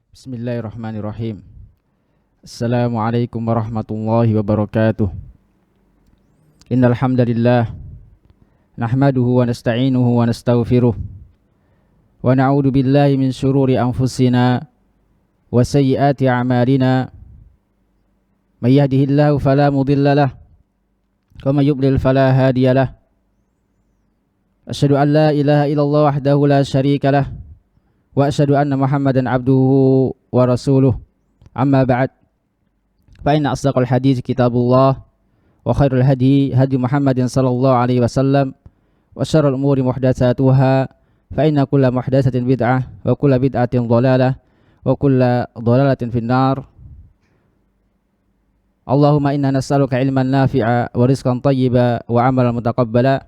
Bismillahirrahmanirrahim. Assalamualaikum warahmatullahi wabarakatuh. Innal hamdalillah nahmaduhu wa nasta'inuhu wa nastaghfiruh wa na'udzu billahi min shururi anfusina wa sayyiati a'malina. May yahdihillahu fala mudilla lahu wa may yudlil fala hadiya lahu. Asyhadu an la ilaha illallah wahdahu la syarika lahu wa asyhadu anna Muhammadan abduhu wa rasuluh. Amma ba'd. Fa inna asdaqal hadits kitabullah wa khairul hadi hadi Muhammadin sallallahu alaihi wasallam wa syarrul umuri muhdatsatuha fa inna kulla muhdatsatin bid'ah wa kulla bid'atin dhalalah wa kulla dhalalatin finnar. Allahumma inna nas'aluka ilman nafi'a wa rizqan thayyiba wa amalan mutaqabbala.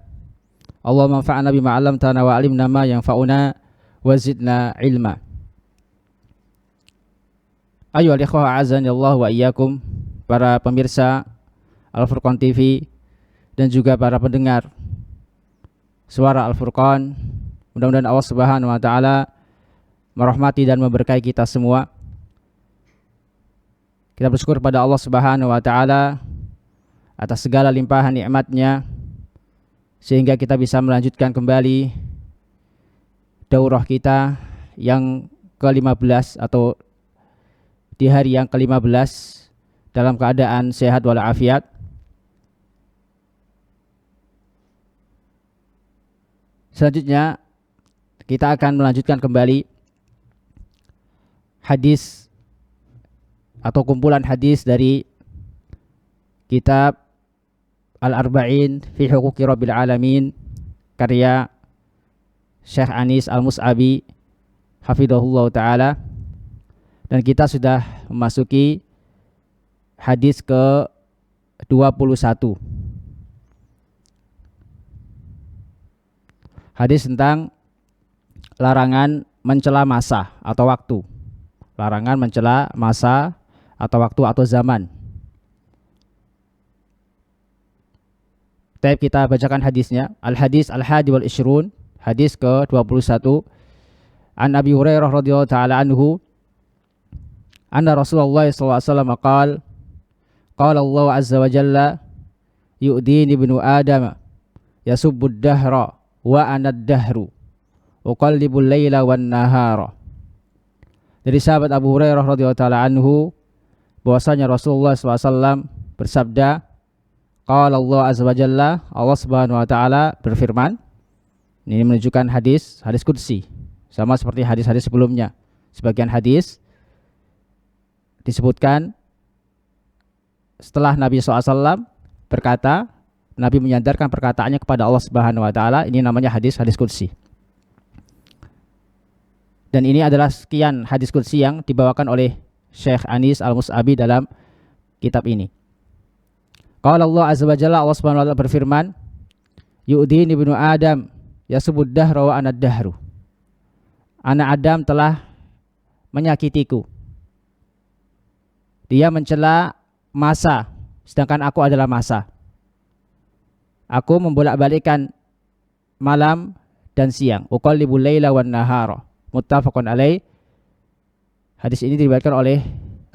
Allahumma anfa'na bima 'allamtana wa 'allimna ma yanfa'una wa zidna ilma. Ayyuhal ikhwah a'azzanillahu wa iyyakum, para pemirsa Al-Furqan TV dan juga para pendengar suara Al-Furqan. Mudah-mudahan Allah Subhanahu wa taala merahmati dan memberkahi kita semua. Kita bersyukur pada Allah Subhanahu wa taala atas segala limpahan nikmat-Nya sehingga kita bisa melanjutkan kembali daurah kita yang ke-15 atau di hari yang ke-15 dalam keadaan sehat walafiat. Selanjutnya kita akan melanjutkan kembali hadis atau kumpulan hadis dari kitab Al-Arba'in fi Huquqi Rabbil Alamin karya Syekh Anis Al-Mus'abi hafidhahullah ta'ala. Dan kita sudah memasuki hadis ke-21, hadis tentang larangan mencela masa atau waktu. Larangan mencela masa atau waktu atau zaman. Kita bacakan hadisnya. Al-hadis al-hadi wal ishrun, hadis ke-21. An Abi Hurairah radhiyallahu ta'ala anhu anna Rasulullah sallallahu alaihi wasallam qala Allah azza wa jalla yu'dini ibnu Adam yasubbud dahra wa ana ad-dahru uqallibul laila wan nahara. Dari sahabat Abu Hurairah radhiyallahu ta'ala anhu bahwasanya Rasulullah sallallahu alaihi wasallam bersabda, qala Allah azza wa jalla, Allah Subhanahu wa taala berfirman. Ini menunjukkan hadis qudsi, sama seperti hadis-hadis sebelumnya. Sebagian hadis disebutkan setelah Nabi SAW berkata, Nabi menyandarkan perkataannya kepada Allah Subhanahu wa taala. Ini namanya hadis qudsi. Dan ini adalah sekian hadis qudsi yang dibawakan oleh Syekh Anis Al-Mus'abi dalam kitab ini. Qala Allah azza wa jalla, Allah Subhanahu wa taala berfirman, yu'dini ibnu Adam yasubud dahra wa ana ad-dahru. Anak Adam telah menyakitiku. Dia mencela masa, sedangkan aku adalah masa. Aku membolak-balikkan malam dan siang. Uqallibul laila wan nahara. Muttafaqun alaih. Hadis ini diriwayatkan oleh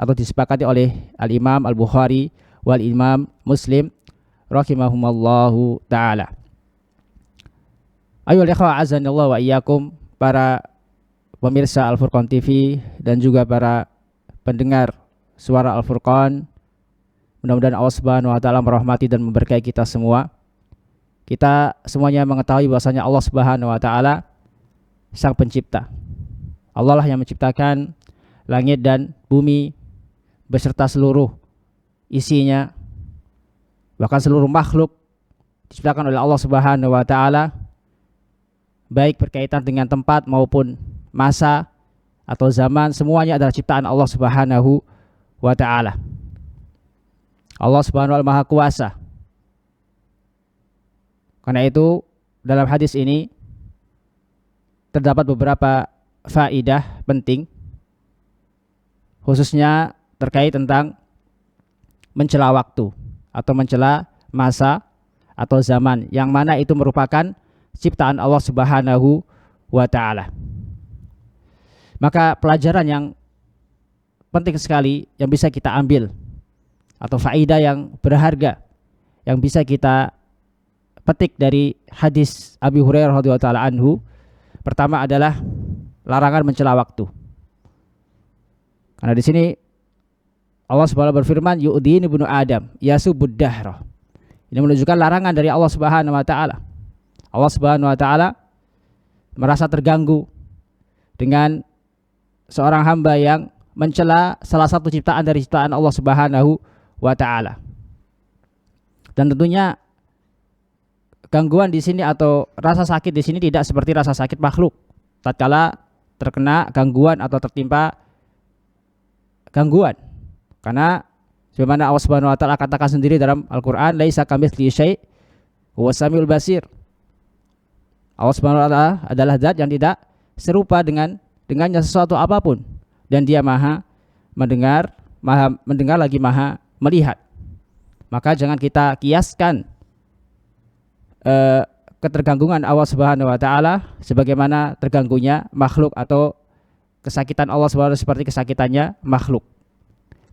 atau disepakati oleh Al-Imam Al-Bukhari wal Imam Muslim rahimahumallahu taala. Ayyuhal ikhwah azanillahu wa iyyakum, para pemirsa Al-Furqan TV dan juga para pendengar suara Al-Furqan. Mudah-mudahan Allah Subhanahu wa taala merahmati dan memberkahi kita semua. Kita semuanya mengetahui bahwasanya Allah Subhanahu wa taala Sang Pencipta. Allah lah yang menciptakan langit dan bumi beserta seluruh isinya. Bahkan seluruh makhluk diciptakan oleh Allah Subhanahu wa taala, baik berkaitan dengan tempat maupun masa atau zaman, semuanya adalah ciptaan Allah Subhanahu wa ta'ala. Allah Subhanahu wa ta'ala Maha Kuasa. Karena itu dalam hadis ini terdapat beberapa faidah penting, khususnya terkait tentang mencela waktu atau mencela masa atau zaman, yang mana itu merupakan ciptaan Allah Subhanahu wa ta'ala. Maka pelajaran yang penting sekali yang bisa kita ambil atau faedah yang berharga yang bisa kita petik dari hadis Abi Hurairah radhiyallahu taala anhu. Pertama adalah larangan mencela waktu. Karena di sini Allah Subhanahu wa taala berfirman, yu'dini ibnu Adam yasubud dahra. Ini menunjukkan larangan dari Allah Subhanahu wa taala. Allah Subhanahu wa taala merasa terganggu dengan seorang hamba yang mencela salah satu ciptaan dari ciptaan Allah Subhanahu wa taala. Dan tentunya gangguan di sini atau rasa sakit di sini tidak seperti rasa sakit makhluk. Tatkala terkena gangguan atau tertimpa gangguan. Karena sebagaimana Allah Subhanahu wa taala katakan sendiri dalam Al-Qur'an, laisa kamitslihi syai' huwas samiul basir. Allah Subhanahu wa taala adalah zat yang tidak serupa dengannya sesuatu apapun, dan dia maha mendengar lagi maha melihat. Maka jangan kita kiaskan ketergangguan Allah Subhanahu wa taala sebagaimana terganggunya makhluk atau kesakitan Allah Subhanahu wa taala seperti kesakitannya makhluk.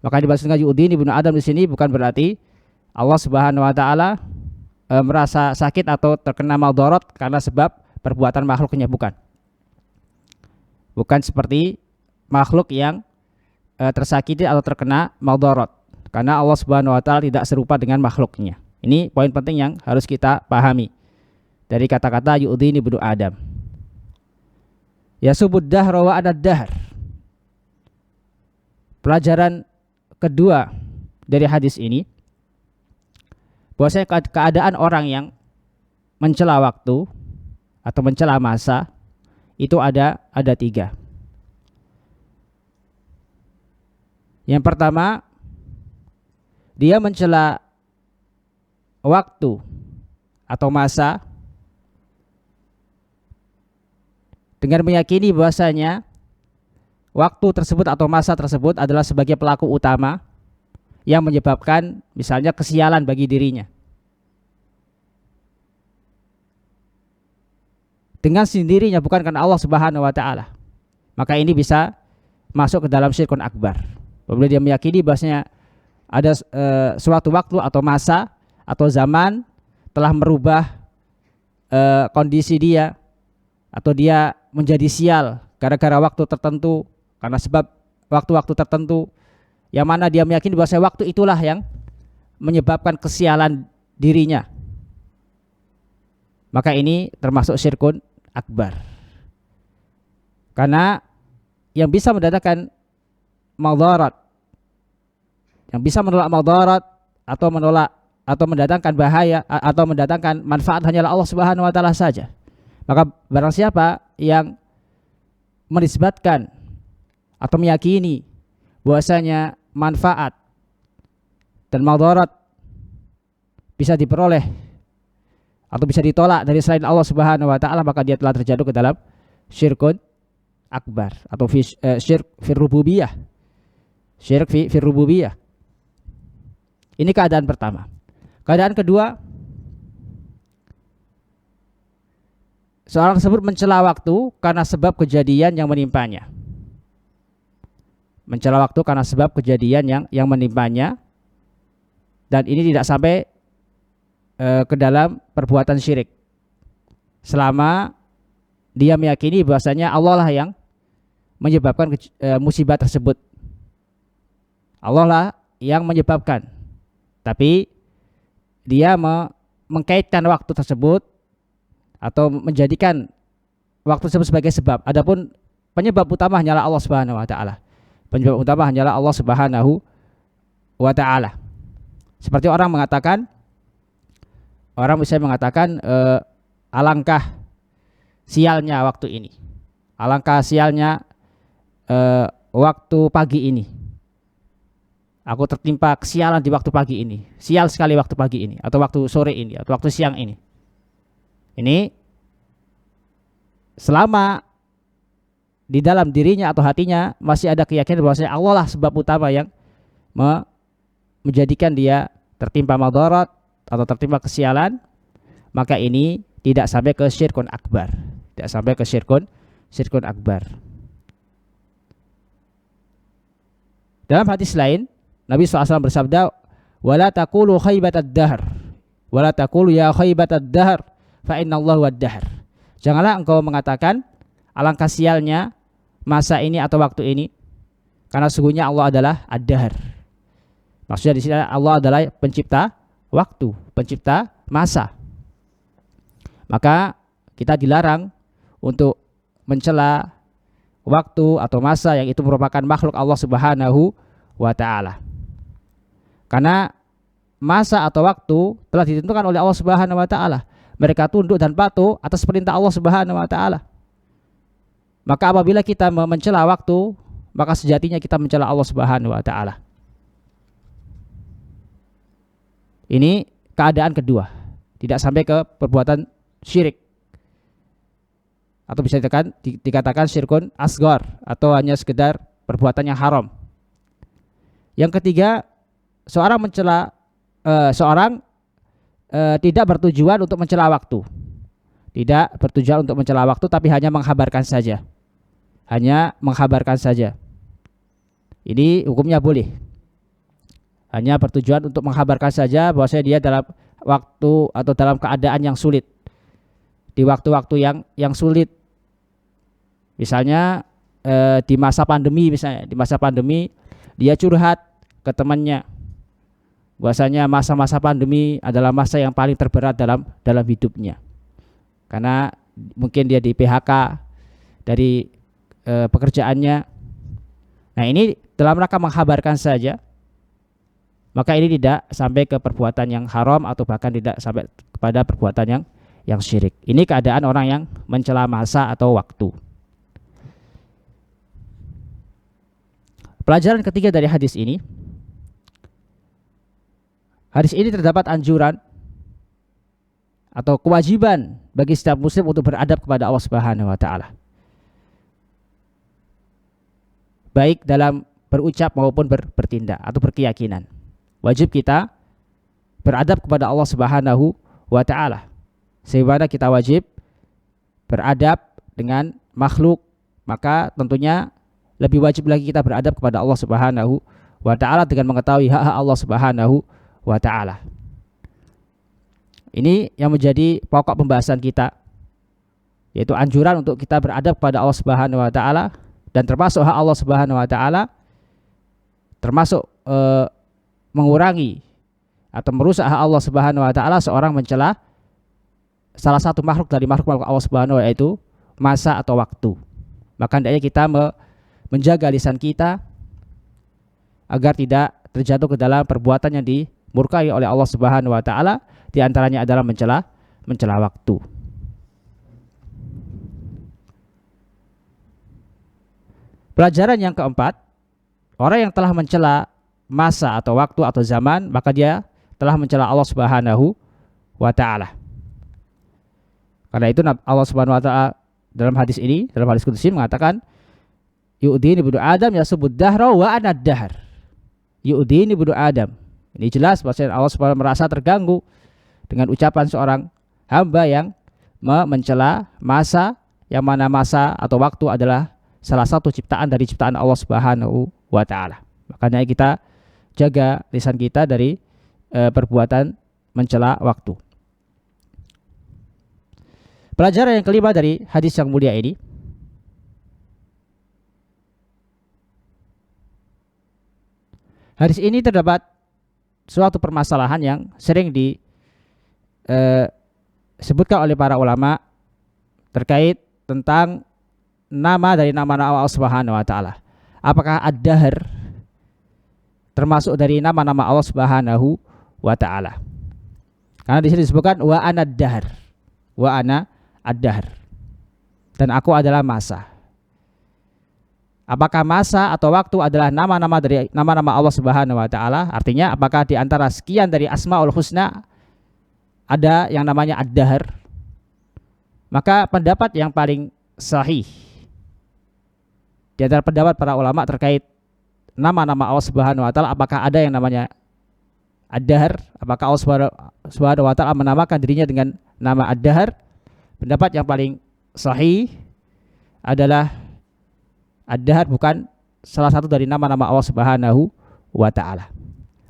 Maka dimaksudkan yu'dini ibnu Adam di sini bukan berarti Allah Subhanahu wa taala merasa sakit atau terkena madarat karena sebab perbuatan makhluknya, bukan seperti makhluk yang tersakiti atau terkena madarat, karena Allah Subhanahu wa taala tidak serupa dengan makhluknya. Ini poin penting yang harus kita pahami dari kata-kata yu'dini ibnu Adam. Yasubud dahra wa adad dahr. Pelajaran kedua dari hadis ini, bahwasanya keadaan orang yang mencela waktu atau mencela masa itu ada tiga. Yang pertama, dia mencela waktu atau masa dengan meyakini bahwasanya waktu tersebut atau masa tersebut adalah sebagai pelaku utama yang menyebabkan misalnya kesialan bagi dirinya. Dengan sendirinya, bukan karena Allah Subhanahu wa taala. Maka ini bisa masuk ke dalam syirkun akbar. Apabila dia meyakini bahwasanya ada suatu waktu atau masa atau zaman telah merubah kondisi dia, atau dia menjadi sial gara-gara waktu tertentu, karena sebab waktu-waktu tertentu, yang mana dia meyakini bahwa waktu itulah yang menyebabkan kesialan dirinya, maka ini termasuk syirkun akbar. Karena yang bisa mendatangkan madarat, yang bisa menolak madarat atau mendatangkan bahaya atau mendatangkan manfaat hanyalah Allah Subhanahu wa taala saja. Maka barang siapa yang menisbatkan atau meyakini bahwasanya manfaat dan madarat bisa diperoleh atau bisa ditolak dari selain Allah Subhanahu wa taala, maka dia telah terjatuh ke dalam syirkun akbar atau syirk fir rububiyah. Syirk fir rububiyah. Ini keadaan pertama. Keadaan kedua, seorang tersebut mencela waktu karena sebab kejadian yang menimpanya. Mencela waktu karena sebab kejadian yang menimpanya, dan ini tidak sampai ke dalam perbuatan syirik, selama dia meyakini bahwasanya Allah lah yang menyebabkan musibah tersebut. Allah lah yang menyebabkan, tapi dia mengkaitkan waktu tersebut atau menjadikan waktu tersebut sebagai sebab. Adapun penyebab utama hanyalah Allah Subhanahu wa taala. Penyebab utama hanyalah Allah Subhanahu wa taala. Seperti orang bisa mengatakan alangkah sialnya waktu ini. Alangkah sialnya waktu pagi ini. Aku tertimpa kesialan di waktu pagi ini. Sial sekali waktu pagi ini, atau waktu sore ini, atau waktu siang ini. Ini selama di dalam dirinya atau hatinya masih ada keyakinan bahwasanya Allah lah sebab utama yang menjadikan dia tertimpa madarat atau tertimpa kesialan, maka ini tidak sampai ke syirkun akbar. Tidak sampai ke syirkun akbar. Dalam hadis lain, Nabi SAW bersabda, "Wala taqulu khaybatad dahr, wala taqulu ya khaybatad dahr, fa innallahu wad-dahr." Janganlah engkau mengatakan alangkah sialnya masa ini atau waktu ini, karena sesungguhnya Allah adalah ad-dahr. Maksudnya di sini Allah adalah pencipta waktu, pencipta masa. Maka kita dilarang untuk mencela waktu atau masa yang itu merupakan makhluk Allah Subhanahu wa taala. Karena masa atau waktu telah ditentukan oleh Allah Subhanahu wa taala. Mereka tunduk dan patuh atas perintah Allah Subhanahu wa taala. Maka apabila kita mencela waktu, maka sejatinya kita mencela Allah Subhanahu wa taala. Ini keadaan kedua, tidak sampai ke perbuatan syirik, atau bisa dikatakan syirkun asghar, atau hanya sekedar perbuatan yang haram. Yang ketiga, seorang tidak bertujuan untuk mencela waktu, tidak bertujuan untuk mencela waktu, tapi hanya menghabarkan saja, Ini hukumnya boleh. Hanya bertujuan untuk menghabarkan saja bahwasanya dia dalam waktu atau dalam keadaan yang sulit, di waktu-waktu yang sulit. Misalnya di masa pandemi, dia curhat ke temannya bahwasanya masa-masa pandemi adalah masa yang paling terberat dalam hidupnya, karena mungkin dia di PHK dari pekerjaannya. Nah, ini dalam rangka menghabarkan saja, maka ini tidak sampai ke perbuatan yang haram atau bahkan tidak sampai kepada perbuatan yang syirik. Ini keadaan orang yang mencela masa atau waktu. Pelajaran ketiga dari hadis ini terdapat anjuran atau kewajiban bagi setiap muslim untuk beradab kepada Allah Subhanahu wa taala, baik dalam berucap maupun bertindak atau berkeyakinan. Wajib kita beradab kepada Allah Subhanahu wa taala. Sebagaimana kita wajib beradab dengan makhluk, maka tentunya lebih wajib lagi kita beradab kepada Allah Subhanahu wa taala dengan mengetahui hak-hak Allah Subhanahu wa taala. Ini yang menjadi pokok pembahasan kita, yaitu anjuran untuk kita beradab kepada Allah Subhanahu wa taala, dan termasuk hak Allah Subhanahu wa taala termasuk mengurangi atau merusak hak Allah Subhanahu wa taala seorang mencela salah satu makhluk dari makhluk Allah Subhanahu wa taala, yaitu masa atau waktu. Maka hendaknya kita menjaga lisan kita agar tidak terjatuh ke dalam perbuatan yang dimurkai oleh Allah Subhanahu wa taala, di antaranya adalah mencela waktu. Pelajaran yang keempat, orang yang telah mencela masa atau waktu atau zaman, maka dia telah mencela Allah Subhanahu wa taala. Karena itu Allah Subhanahu wa taala dalam hadis qudsi mengatakan, yu'dini ibnu Adam yasubud dahra wa ana dahr. Yu'dini ibnu Adam. Ini jelas bahwa Allah Subhanahu merasa terganggu dengan ucapan seorang hamba yang mencela masa, yang mana masa atau waktu adalah salah satu ciptaan dari ciptaan Allah Subhanahu wa taala. Makanya kita jaga lisan kita dari perbuatan mencela waktu. Pelajaran yang kelima dari hadis yang mulia ini, hadis ini terdapat suatu permasalahan yang sering disebutkan oleh para ulama terkait tentang nama dari nama-nama Allah Subhanahu wa taala. Apakah ad-dahr termasuk dari nama-nama Allah Subhanahu wa taala? Karena di sini disebutkan wa ana ad-dahr. Wa ana ad-dahr. Dan aku adalah masa. Apakah masa atau waktu adalah nama-nama dari nama-nama Allah Subhanahu wa taala? Artinya apakah di antara sekian dari Asmaul Husna ada yang namanya ad-dahr? Maka pendapat yang paling sahih di antara pendapat para ulama terkait nama-nama Allah Subhanahu wa taala, apakah ada yang namanya ad-dahr? Apakah Allah Subhanahu wa taala menamakan dirinya dengan nama ad-dahr? Pendapat yang paling sahih adalah ad-dahr bukan salah satu dari nama-nama Allah Subhanahu wa taala.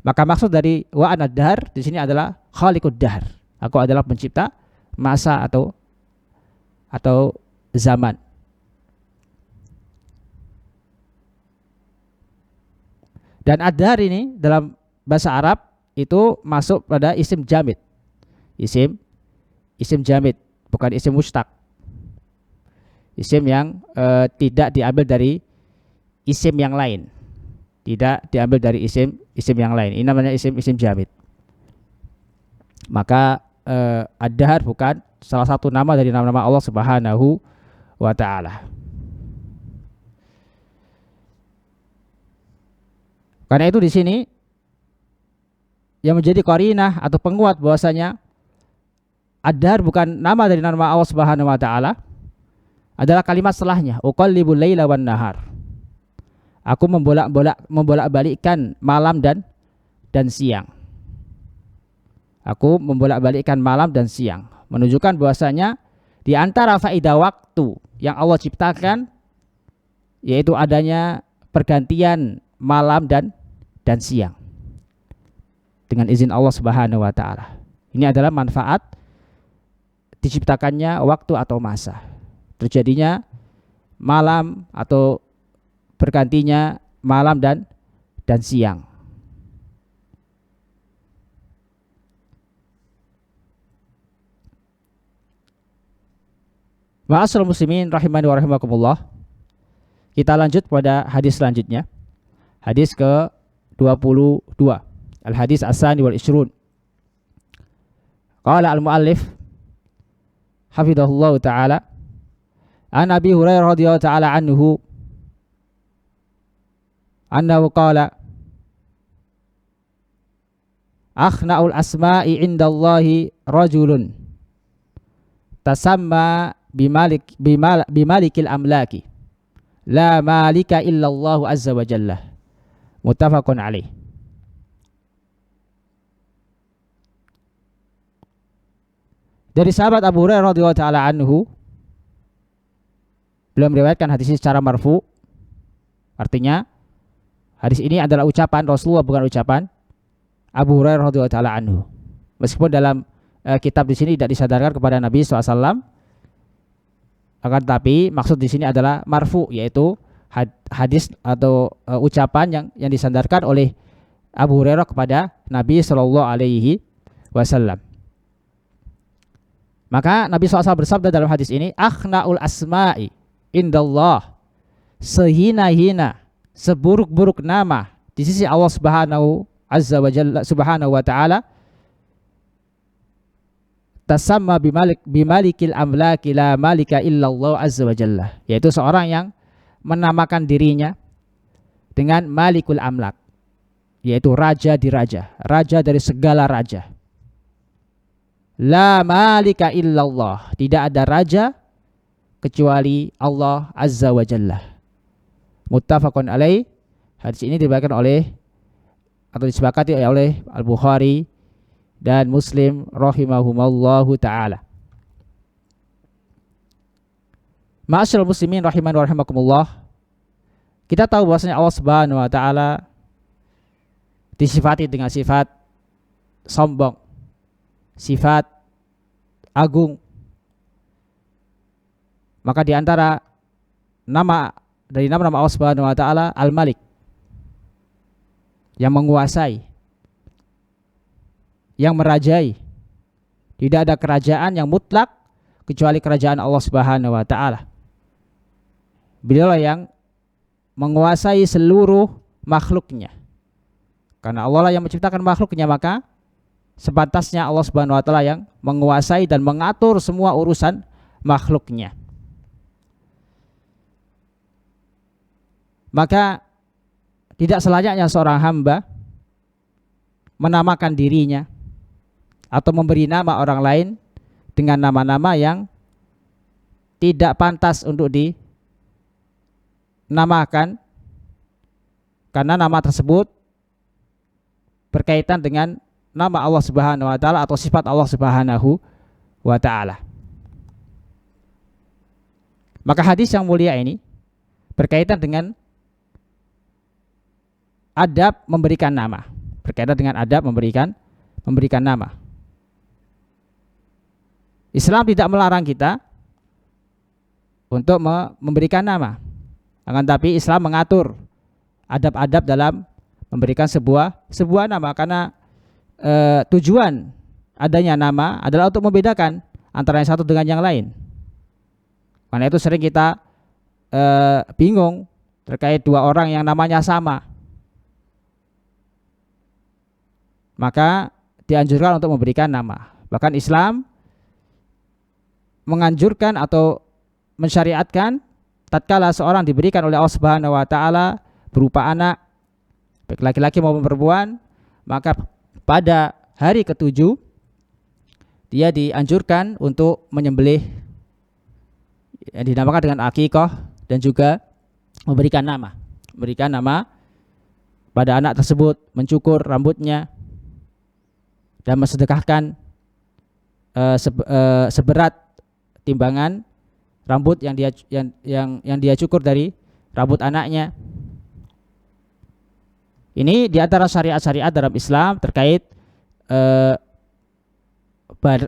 Maka maksud dari wa ana dahr di sini adalah khaliqud dahr. Aku adalah pencipta masa atau zaman. Dan ad-dahr ini dalam bahasa Arab itu masuk pada isim jamid. Isim jamid, bukan isim mustaq. Isim yang tidak diambil dari isim yang lain. Tidak diambil dari isim yang lain. Ini namanya isim jamid. Maka ad-dahr bukan salah satu nama dari nama-nama Allah Subhanahu wa taala. Karena itu di sini yang menjadi qarinah atau penguat bahwasanya ad-dahr bukan nama dari nama Allah Subhanahu wa taala adalah kalimat setelahnya, uqallibul laila wan nahar. Aku membolak-balikkan malam dan siang. Aku membolak-balikkan malam dan siang, menunjukkan bahwasanya di antara faedah waktu yang Allah ciptakan yaitu adanya pergantian malam dan siang dengan izin Allah Subhanahu wa taala. Ini adalah manfaat diciptakannya waktu atau masa. Terjadinya malam atau bergantinya malam dan siang. Ma'asyiral muslimin rahimani wa rahimakumullah. Kita lanjut pada hadis selanjutnya. Hadis ke-22. Al-hadis as-sani wal ishrun. Qala al-muallif hafidhahullah ta'ala an Abi Hurairah radhiyallahu ta'ala anhu annahu qala akhna'ul asma'i indallahi rajulun tasamma bimalikil amlaki la malika illallahu azza wa jalla muttafaqun alaih. Dari sahabat Abu Hurairah radhiyallahu taala anhu, beliau meriwayatkan hadis ini secara marfu. Artinya hadis ini adalah ucapan Rasulullah, bukan ucapan Abu Hurairah radhiyallahu taala anhu. Meskipun dalam kitab di sini tidak disadarkan kepada Nabi SAW, akan tetapi maksud di sini adalah marfu, yaitu hadis atau ucapan yang disandarkan oleh Abu Hurairah kepada Nabi Shallallahu Alaihi Wasallam. Maka Nabi SAW bersabda dalam hadis ini, akhna'ul asma'i indallah, sehina-hina, seburuk-buruk nama di sisi Allah Subhanahu Azza wa Jalla Subhanahu wa Ta'ala, tasamma bimalikil amlaki la malika illallah Azza wa Jalla, yaitu seorang yang menamakan dirinya dengan malikul amlak, yaitu raja di raja, raja dari segala raja. La malika illallah, tidak ada raja kecuali Allah Azza wa Jalla. Muttafaqun alaih. Hadis ini diriwayatkan oleh atau disepakati oleh Al-Bukhari dan Muslim rahimahumallahu taala. Ma'asyiral muslimin rahimani wa rahimakumullah. Kita tahu bahwasanya Allah Subhanahu wa taala disifati dengan sifat sombong, sifat agung. Maka di antara nama dari nama-nama Allah Subhanahu wa taala Al-Malik, yang menguasai, yang merajai. Tidak ada kerajaan yang mutlak kecuali kerajaan Allah Subhanahu wa taala. Beliau yang menguasai seluruh makhluknya. Karena Allah lah yang menciptakan makhluknya, maka sepantasnya Allah Subhanahu wa taala yang menguasai dan mengatur semua urusan makhluknya. Maka tidak selayaknya seorang hamba menamakan dirinya atau memberi nama orang lain dengan nama-nama yang tidak pantas untuk dinamakan, karena nama tersebut berkaitan dengan nama Allah Subhanahu wa taala atau sifat Allah Subhanahu wa taala. Maka hadis yang mulia ini berkaitan dengan adab memberikan nama. Berkaitan dengan adab memberikan nama. Islam tidak melarang kita untuk memberikan nama. Akan tapi Islam mengatur adab-adab dalam memberikan sebuah nama, karena tujuan adanya nama adalah untuk membedakan antara yang satu dengan yang lain. Karena itu sering kita bingung terkait dua orang yang namanya sama. Maka dianjurkan untuk memberikan nama. Bahkan Islam menganjurkan atau mensyariatkan tatkala seorang diberikan oleh Allah Subhanahu wa taala berupa anak, baik laki-laki maupun perempuan, maka pada hari ketujuh dia dianjurkan untuk menyembelih yang dinamakan dengan akikah, dan juga memberikan nama pada anak tersebut, mencukur rambutnya dan mensedekahkan seberat timbangan rambut yang dia cukur dari rambut anaknya. Ini diantara syariat-syariat dalam Islam terkait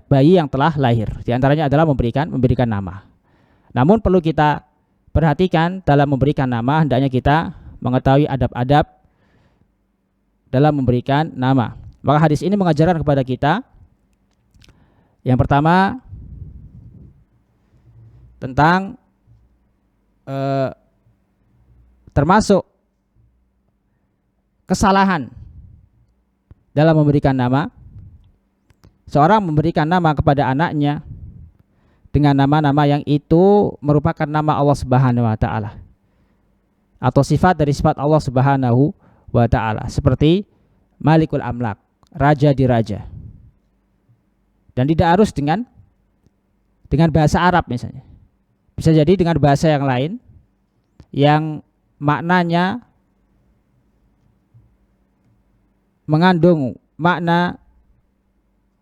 bayi yang telah lahir. Diantaranya adalah memberikan nama. Namun perlu kita perhatikan dalam memberikan nama, hendaknya kita mengetahui adab-adab dalam memberikan nama. Maka hadis ini mengajarkan kepada kita yang pertama tentang termasuk kesalahan dalam memberikan nama. Seorang memberikan nama kepada anaknya dengan nama-nama yang itu merupakan nama Allah Subhanahu wa taala atau sifat dari sifat Allah Subhanahu wa taala, seperti Malikul Amlak, raja di raja. Dan tidak harus dengan bahasa Arab misalnya. Bisa jadi dengan bahasa yang lain yang maknanya mengandung makna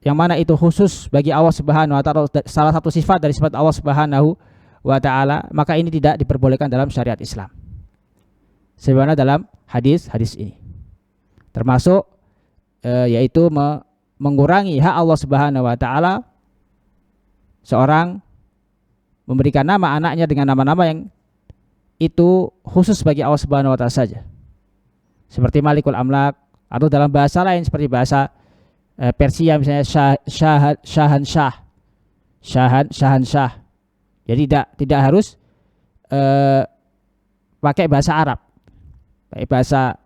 yang mana itu khusus bagi Allah Subhanahu wa taala, salah satu sifat dari sifat Allah Subhanahu wa taala, maka ini tidak diperbolehkan dalam syariat Islam. Sebagaimana dalam hadis ini. Termasuk yaitu mengurangi hak Allah Subhanahu wa taala, seorang memberikan nama anaknya dengan nama-nama yang itu khusus bagi Allah Subhanahu wa taala saja. Seperti Malikul Amlak, atau dalam bahasa lain seperti bahasa Persia misalnya Syahansyah. Jadi tidak harus pakai bahasa Arab. Pakai bahasa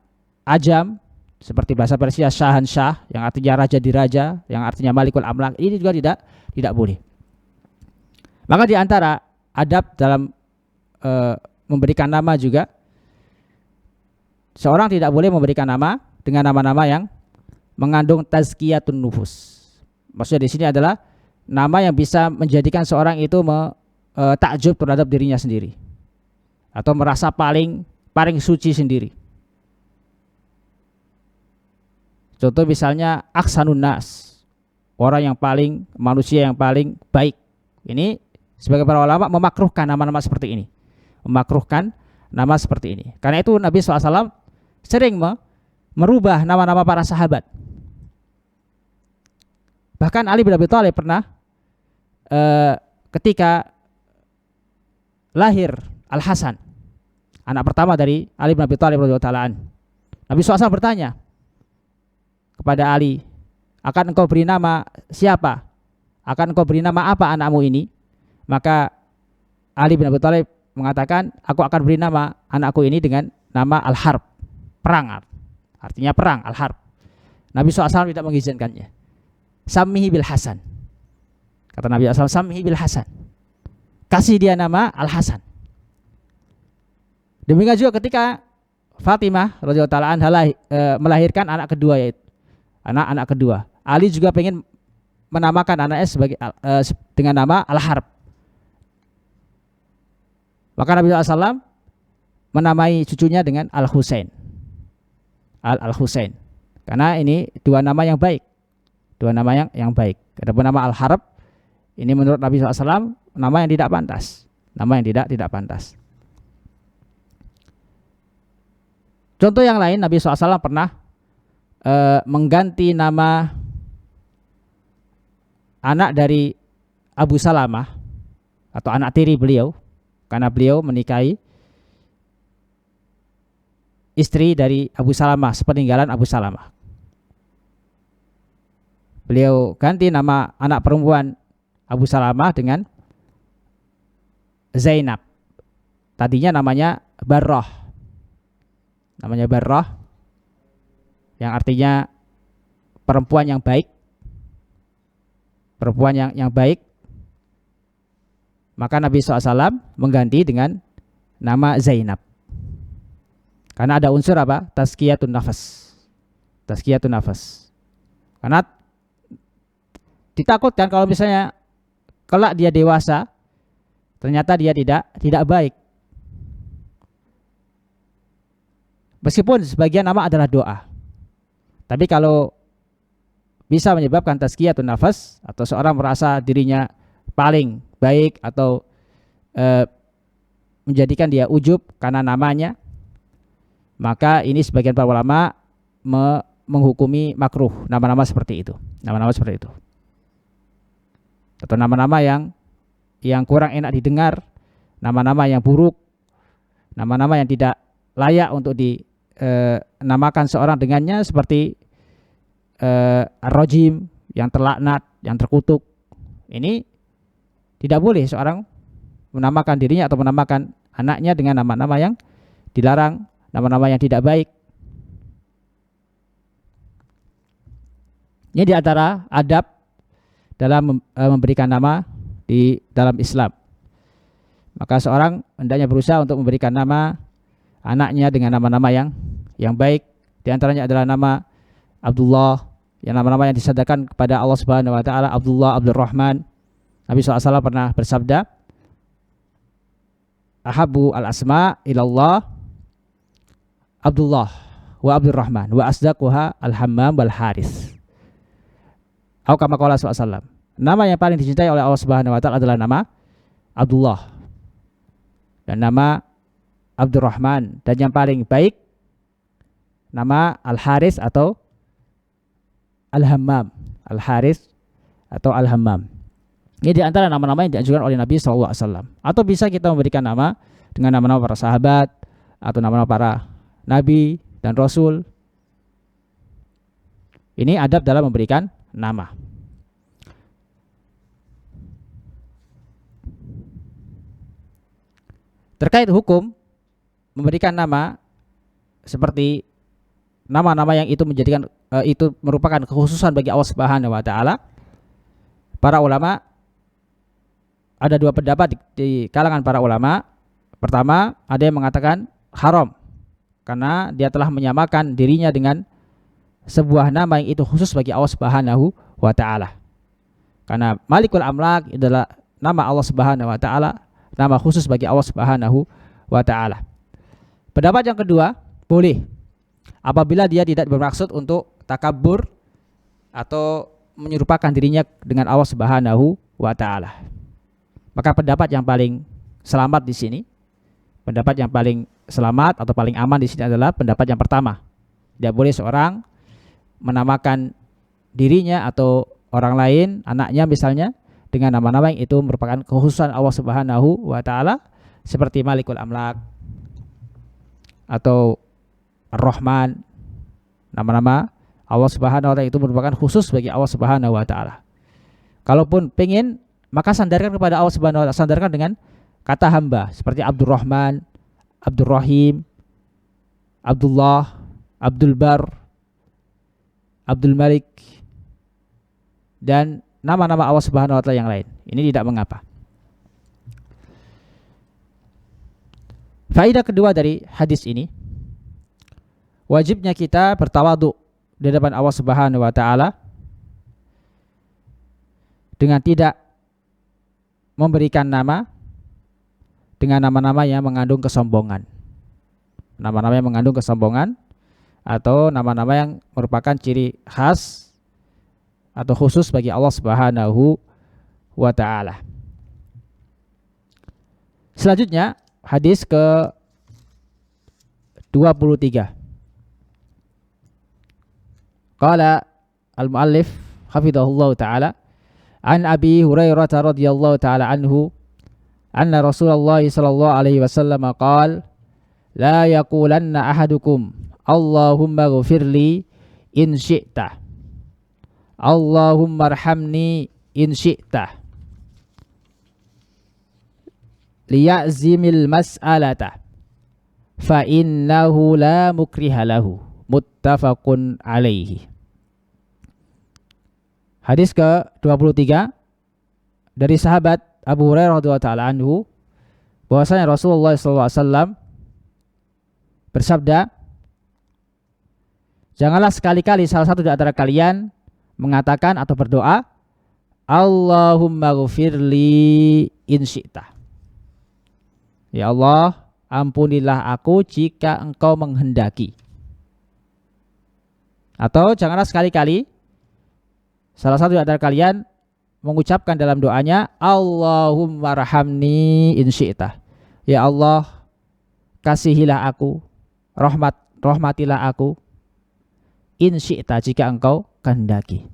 Ajam seperti bahasa Persia Syahansyah yang artinya raja di raja, yang artinya Malikul Amlak. Ini juga tidak boleh. Maka di antara adab dalam memberikan nama juga, seorang tidak boleh memberikan nama dengan nama-nama yang mengandung tazkiyatun nufus. Maksudnya di sini adalah nama yang bisa menjadikan seorang itu takjub terhadap dirinya sendiri atau merasa paling suci sendiri. Contoh misalnya Aksanun Nas, orang yang paling, manusia yang paling baik. Ini sebagai para ulama memakruhkan nama-nama seperti ini. Memakruhkan nama seperti ini. Karena itu Nabi SAW sering merubah nama-nama para sahabat. Bahkan Ali bin Abi Thalib pernah ketika lahir Al-Hasan, anak pertama dari Ali bin Abi Thalib radhiyallahu ta'ala anhu, Nabi SAW bertanya kepada Ali, akan engkau beri nama siapa? Akan engkau beri nama apa anakmu ini? Maka Ali bin Abi Thalib mengatakan, aku akan beri nama anakku ini dengan nama Al-Harb, perang, artinya perang, Al-Harb. Nabi SAW tidak mengizinkannya. Sammihi bil Hasan, kata Nabi SAW, sammihi bil Hasan, kasih dia nama Al-Hasan. Demikian juga ketika Fatimah radhiyallahu ta'ala anha melahirkan anak kedua, yaitu anak kedua. Ali juga pengen menamakan anaknya sebagai dengan nama Al-Harb. Maka Nabi SAW menamai cucunya dengan Al-Husain. Al-Husain. Karena ini dua nama yang baik. Dua nama yang baik. Adapun nama Al-Harb ini menurut Nabi SAW nama yang tidak pantas. Nama yang tidak pantas. Contoh yang lain, Nabi SAW pernah mengganti nama anak dari Abu Salamah atau anak tiri beliau, karena beliau menikahi istri dari Abu Salamah sepeninggalan Abu Salamah. Beliau ganti nama anak perempuan Abu Salamah dengan Zainab. Tadinya namanya Barrah. Namanya Barrah yang artinya perempuan yang baik. Perempuan yang baik. Maka Nabi SAW mengganti dengan nama Zainab. Karena ada unsur apa? Tazkiyatun nafas. Tazkiyatun nafas. Karena ditakutkan kalau misalnya kelak dia dewasa, ternyata dia tidak baik. Meskipun sebagian nama adalah doa. Tapi kalau bisa menyebabkan tazkiyatun nafas atau seorang merasa dirinya paling baik atau menjadikan dia ujub karena namanya, maka ini sebagian para ulama menghukumi makruh nama-nama seperti itu. Nama-nama seperti itu. Atau nama-nama yang kurang enak didengar, nama-nama yang buruk, nama-nama yang tidak layak untuk dinamakan seorang dengannya, seperti ar-rajim, yang terlaknat, yang terkutuk. Ini tidak boleh seorang menamakan dirinya atau menamakan anaknya dengan nama-nama yang dilarang, nama-nama yang tidak baik. Ini di antara adab dalam memberikan nama di dalam Islam. Maka seorang hendaknya berusaha untuk memberikan nama anaknya dengan nama-nama yang baik. Di antaranya adalah nama Abdullah, yang nama-nama yang disadarkan kepada Allah Subhanahu wa taala, Abdullah, Abdurrahman. Nabi SAW pernah bersabda, ahabbu al-asma ilallah Abdullah wa Abdurrahman wa asdaquha al-Hammam wal Haris. Atau kama qala SAW, nama yang paling dicintai oleh Allah Subhanahu wa taala adalah nama Abdullah dan nama Abdurrahman, dan yang paling baik nama Al-Haris atau Al-Hammam. Al-Haris atau Al-Hammam. Ini di antara nama-nama yang dianjurkan oleh Nabi SAW. Atau bisa kita memberikan nama dengan nama-nama para sahabat atau nama-nama para nabi dan rasul. Ini adab dalam memberikan nama. Terkait hukum memberikan nama, seperti nama-nama yang itu menjadikan itu merupakan kekhususan bagi Allah Subhanahu wa taala, para ulama ada dua pendapat di kalangan para ulama. Pertama, ada yang mengatakan haram karena dia telah menyamakan dirinya dengan sebuah nama yang itu khusus bagi Allah Subhanahu wa taala. Karena Malikul Amlak adalah nama Allah Subhanahu wa taala, nama khusus bagi Allah Subhanahu wa taala. Pendapat yang kedua, boleh apabila dia tidak bermaksud untuk takabur atau menyerupakan dirinya dengan Allah Subhanahu wa taala. Maka pendapat yang paling selamat di sini, pendapat yang paling selamat atau paling aman di sini adalah pendapat yang pertama. Tidak boleh seorang menamakan dirinya atau orang lain, anaknya misalnya, dengan nama-nama yang itu merupakan kekhususan Allah Subhanahu wa taala, seperti Malikul Amlak atau Ar-Rahman. Nama-nama Allah Subhanahu wa taala itu merupakan khusus bagi Allah Subhanahu wa taala. Kalaupun pengen, maka sandarkan kepada Allah Subhanahu wa taala, sandarkan dengan kata hamba seperti Abdurrahman, Abdurrahim, Abdullah, Abdul Bar, Abdul Malik, dan nama-nama Allah Subhanahu wa taala yang lain. Ini tidak mengapa. Faedah kedua dari hadis ini, wajibnya kita bertawadhu di depan Allah Subhanahu wa taala dengan tidak memberikan nama dengan nama-nama yang mengandung kesombongan. Nama-nama yang mengandung kesombongan atau nama-nama yang merupakan ciri khas atau khusus bagi Allah Subhanahu wa taala. Selanjutnya hadis ke 23. Qala al-muallif hafidhahullah ta'ala an Abi Hurairah radhiyallahu ta'ala anhu anna Rasulullah sallallahu alaihi wasallam qala la yaqulanna ahadukum Allahumma ghfirli in syi'ta Allahumma arhamni in syi'ta liya'zimil mas'alata fa innahu la mukriha lahu muttafaqun alaihi. Hadis ke-23 dari sahabat Abu Hurairah radhiyallahu ta'ala anhu bahwasanya Rasulullah SAW bersabda, janganlah sekali-kali salah satu di antara kalian mengatakan atau berdoa Allahumma ghfirli in syi'ta. Ya Allah, ampunilah aku jika engkau menghendaki. Atau janganlah sekali-kali salah satu di antara kalian mengucapkan dalam doanya Allahumma rahamni in syi'ta. Ya Allah, kasihilah aku, rahmatilah aku in syi'ta jika engkau kehendaki.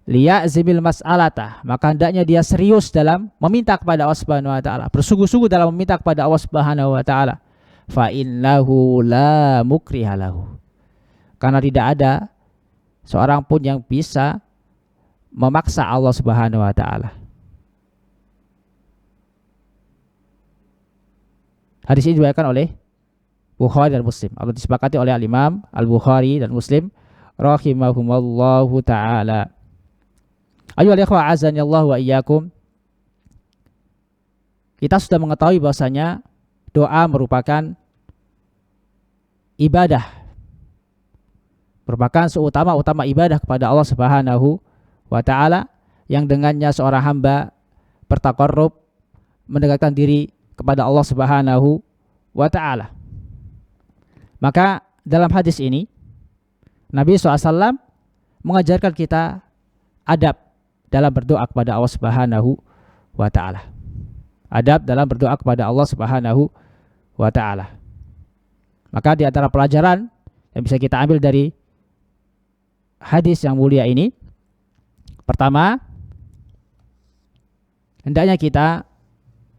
Liya'zimil mas'alata, maka hendaknya dia serius dalam meminta kepada Allah Subhanahu wa taala, bersungguh-sungguh dalam meminta kepada Allah Subhanahu wa taala. Fa innahu la mukriha lahu. Karena tidak ada seorang pun yang bisa memaksa Allah Subhanahu wa taala. Hadis ini diriwayatkan oleh Bukhari dan Muslim, atau disepakati oleh Al-Imam Al-Bukhari dan Muslim rahimahumallahu taala. Ayyuhal ikhwah azanillahu wa iyyakum. Kita sudah mengetahui bahwasanya doa merupakan ibadah, merupakan seutama-utama ibadah kepada Allah Subhanahu wa taala, yang dengannya seorang hamba bertaqarrub, mendekatkan diri kepada Allah Subhanahu wa taala. Maka dalam hadis ini Nabi SAW mengajarkan kita adab dalam berdoa kepada Allah Subhanahu wa taala. Adab dalam berdoa kepada Allah Subhanahu wa taala. Maka di antara pelajaran yang bisa kita ambil dari hadis yang mulia ini, pertama, hendaknya kita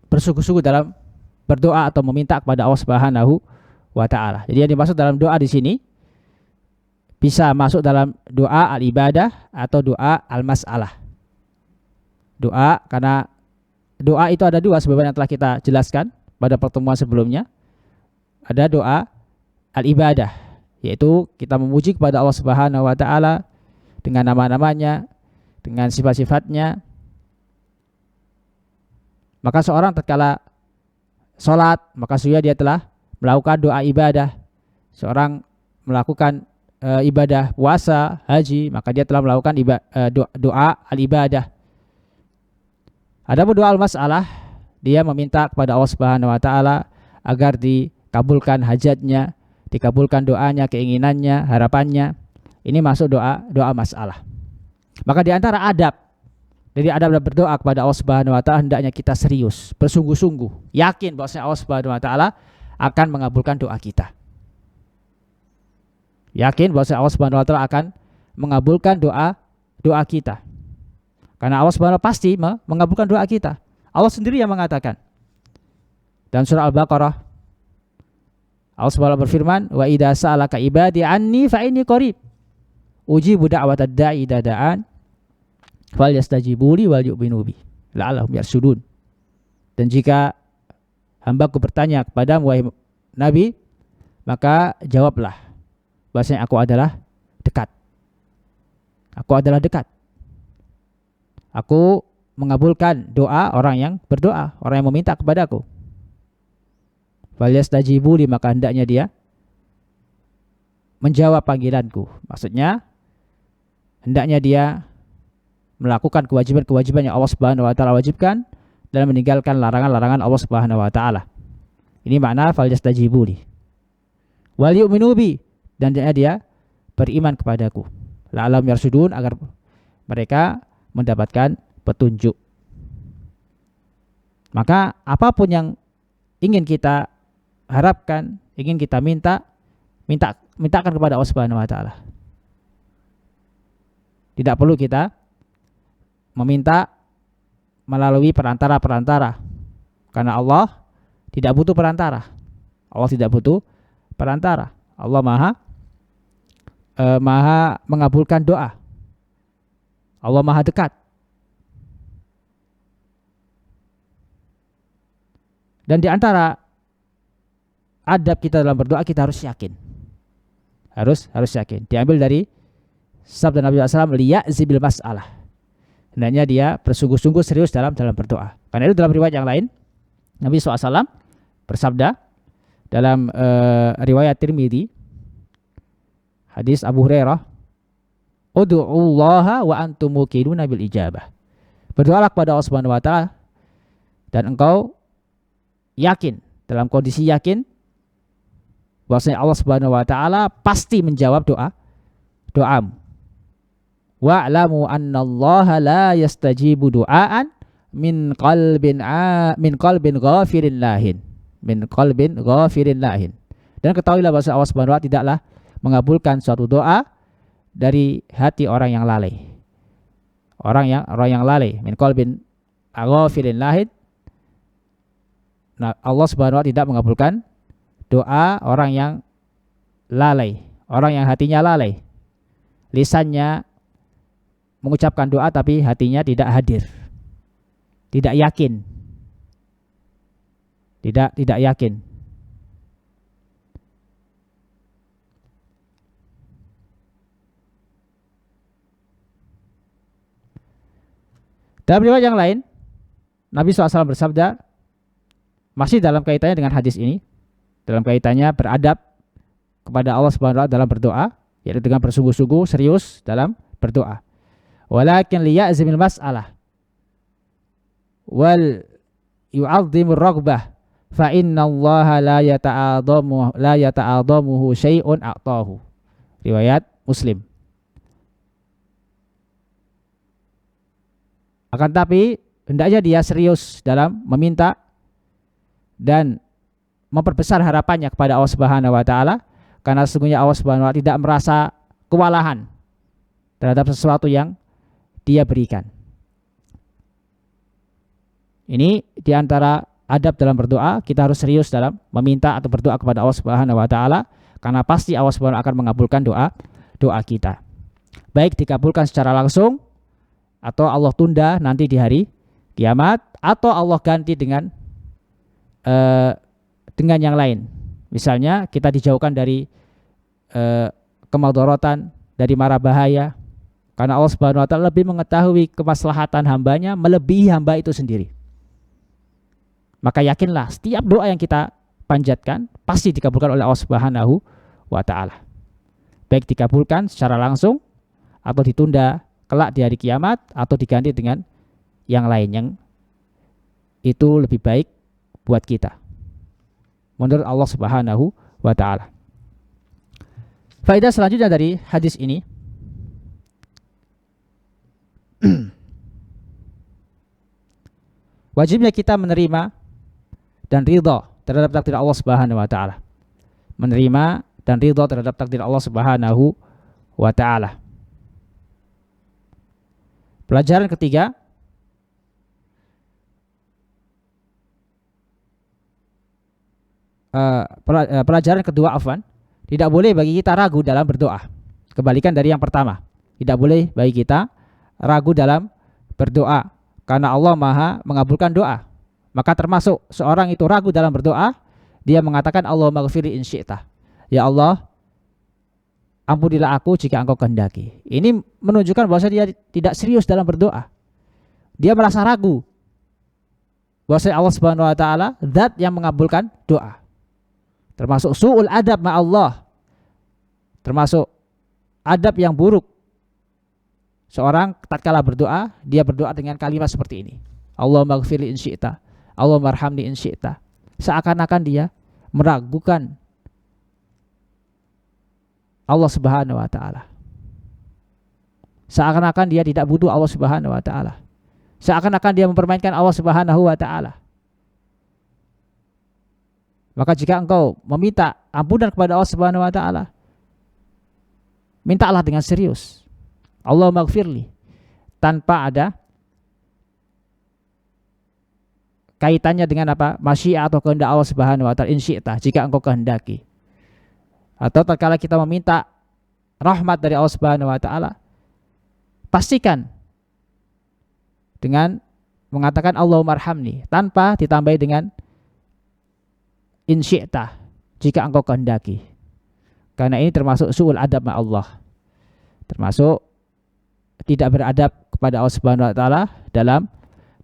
bersungguh-sungguh dalam berdoa atau meminta kepada Allah Subhanahu wa taala. Jadi yang dimaksud dalam doa di sini bisa masuk dalam doa al-ibadah atau doa al-mas'alah. Doa, karena doa itu ada dua sebagaimana telah kita jelaskan pada pertemuan sebelumnya. Ada doa al-ibadah, yaitu kita memuji kepada Allah Subhanahu wa taala dengan nama-namanya, dengan sifat-sifatnya. Maka seorang tatkala salat, maka sudah dia telah melakukan doa ibadah. Seorang melakukan ibadah puasa, haji, maka dia telah melakukan doa al-ibadah. Adapun doa al-mas'alah, dia meminta kepada Allah Subhanahu wa taala agar dikabulkan hajatnya, dikabulkan doanya, keinginannya, harapannya. Ini masuk doa masalah. Maka di antara adab dari adab berdoa kepada Allah Subhanahu wa taala, hendaknya kita serius, bersungguh-sungguh, yakin bahwa Allah Subhanahu wa taala akan mengabulkan doa kita. Yakin bahwa Allah Subhanahu wa taala akan mengabulkan doa kita. Karena Allah Subhanahu wa taala pasti mengabulkan doa kita. Allah sendiri yang mengatakan. Dan surah Al-Baqarah, Allah Subhanahu wa taala berfirman, "Wa idza sa'alaka ibadi anni fa inni qarib. Ujibu da'watad da'i idza da'an. Falyastajibu li wal yu'minu bi la'allahum yarshudun." Dan jika hambaku bertanya kepadamu wahai Nabi, maka jawablah bahwasanya aku adalah dekat. Aku adalah dekat. Aku mengabulkan doa orang yang berdoa, orang yang meminta kepadaku. Falyastajibu li, maka hendaknya dia menjawab panggilanku. Maksudnya hendaknya dia melakukan kewajiban-kewajiban yang Allah Subhanahu wa taala wajibkan dan meninggalkan larangan-larangan Allah Subhanahu wa taala. Ini makna falyastajibu li. Wal yu'minu bi, dan dia beriman kepadaku. La'allahum yarshudun, agar mereka mendapatkan petunjuk. Maka apapun yang ingin kita harapkan, ingin kita minta mintakan kepada Allah Subhanahu wa taala. Tidak perlu kita meminta melalui perantara-perantara. Karena Allah tidak butuh perantara. Allah tidak butuh perantara. Allah Maha mengabulkan doa. Allah Maha dekat. Dan di antara adab kita dalam berdoa, kita harus yakin. Harus yakin. Diambil dari sabda Nabi SAW, liya'zibil mas'alah. Hendaknya dia bersungguh-sungguh serius dalam berdoa. Karena itu dalam riwayat yang lain, Nabi SAW bersabda dalam riwayat Tirmidzi, hadis Abu Hurairah, ud'ullaha wa antum muqinuna bil ijabah. Berdoalah kepada Allah Subhanahu wa taala dan engkau yakin, dalam kondisi yakin bahwasanya Allah Subhanahu wa taala pasti menjawab doamu. Wa'lamu annallaha la yastajibu du'aan min qalbin ghafirin lahin. Min qalbin ghafirin lahin. Dan ketahuilah bahwa Allah Subhanahu wa taala tidaklah mengabulkan suatu doa dari hati orang yang lalai. Orang yang lalai, min qalbin ghafirin lahin. Nah, Allah Subhanahu wa taala tidak mengabulkan doa orang yang lalai, orang yang hatinya lalai. Lisannya mengucapkan doa tapi hatinya tidak hadir. Tidak yakin. Tidak yakin. Dalam riwayat yang lain, Nabi SAW bersabda, masih dalam kaitannya dengan hadis ini, dalam kaitannya beradab kepada Allah Subhanahu wa taala dalam berdoa, yaitu dengan bersungguh-sungguh serius dalam berdoa. Walakin liya'zimil mas'alah wal yu'azzimur raghbah fa innallaha la yata'adhamuhu syai'un a'tahu. Riwayat Muslim. Akan tapi hendaknya dia serius dalam meminta dan memperbesar harapannya kepada Allah Subhanahu wa taala, karena sesungguhnya Allah Subhanahu wa taala tidak merasa kewalahan terhadap sesuatu yang dia berikan. Ini diantara adab dalam berdoa, kita harus serius dalam meminta atau berdoa kepada Allah Subhanahu wa taala, karena pasti Allah Subhanahu wa taala akan mengabulkan doa kita. Baik dikabulkan secara langsung atau Allah tunda nanti di hari kiamat, atau Allah ganti dengan yang lain. Misalnya kita dijauhkan dari kemadharatan, dari mara bahaya, karena Allah Subhanahu wa taala lebih mengetahui kemaslahatan hambanya melebihi hamba itu sendiri. Maka yakinlah setiap doa yang kita panjatkan pasti dikabulkan oleh Allah Subhanahu wa taala. Baik dikabulkan secara langsung atau ditunda kelak di hari kiamat, atau diganti dengan yang lain yang itu lebih baik buat kita menurut Allah Subhanahu wa taala. Faedah selanjutnya dari hadis ini, wajibnya kita menerima dan ridha terhadap takdir Allah Subhanahu wa taala. Menerima dan ridha terhadap takdir Allah Subhanahu wa taala. Pelajaran ketiga, pelajaran kedua, tidak boleh bagi kita ragu dalam berdoa. Kebalikan dari yang pertama, tidak boleh bagi kita ragu dalam berdoa, karena Allah Maha mengabulkan doa. Maka termasuk seorang itu ragu dalam berdoa, dia mengatakan Allahumma ghfirli in syi'ta. Ya Allah, ampunilah aku jika engkau kehendaki. Ini menunjukkan bahwa dia tidak serius dalam berdoa. Dia merasa ragu bahwa Allah Subhanahu wa taala zat yang mengabulkan doa. Termasuk su'ul adab ma'allah, termasuk adab yang buruk. Seorang tatkala berdoa, dia berdoa dengan kalimat seperti ini, Allahumma ghfirli in syi'ta, Allahumma arhamni in syi'ta. Seakan-akan dia meragukan Allah Subhanahu wa taala. Seakan-akan dia tidak butuh Allah Subhanahu wa taala. Seakan-akan dia mempermainkan Allah Subhanahu wa taala. Maka jika engkau meminta ampunan kepada Allah Subhanahu wa taala, mintalah dengan serius. Allahumma ighfirli, tanpa ada kaitannya dengan apa? Masyiah atau kehendak Allah Subhanahu wa taala, in syi'ta, jika engkau kehendaki. Atau tatkala kita meminta rahmat dari Allah Subhanahu wa taala, pastikan dengan mengatakan Allahumma arhamni, tanpa ditambahi dengan in syi'ta, jika engkau kehendaki. Karena ini termasuk su'ul adab ma Allah, termasuk tidak beradab kepada Allah Subhanahu wa taala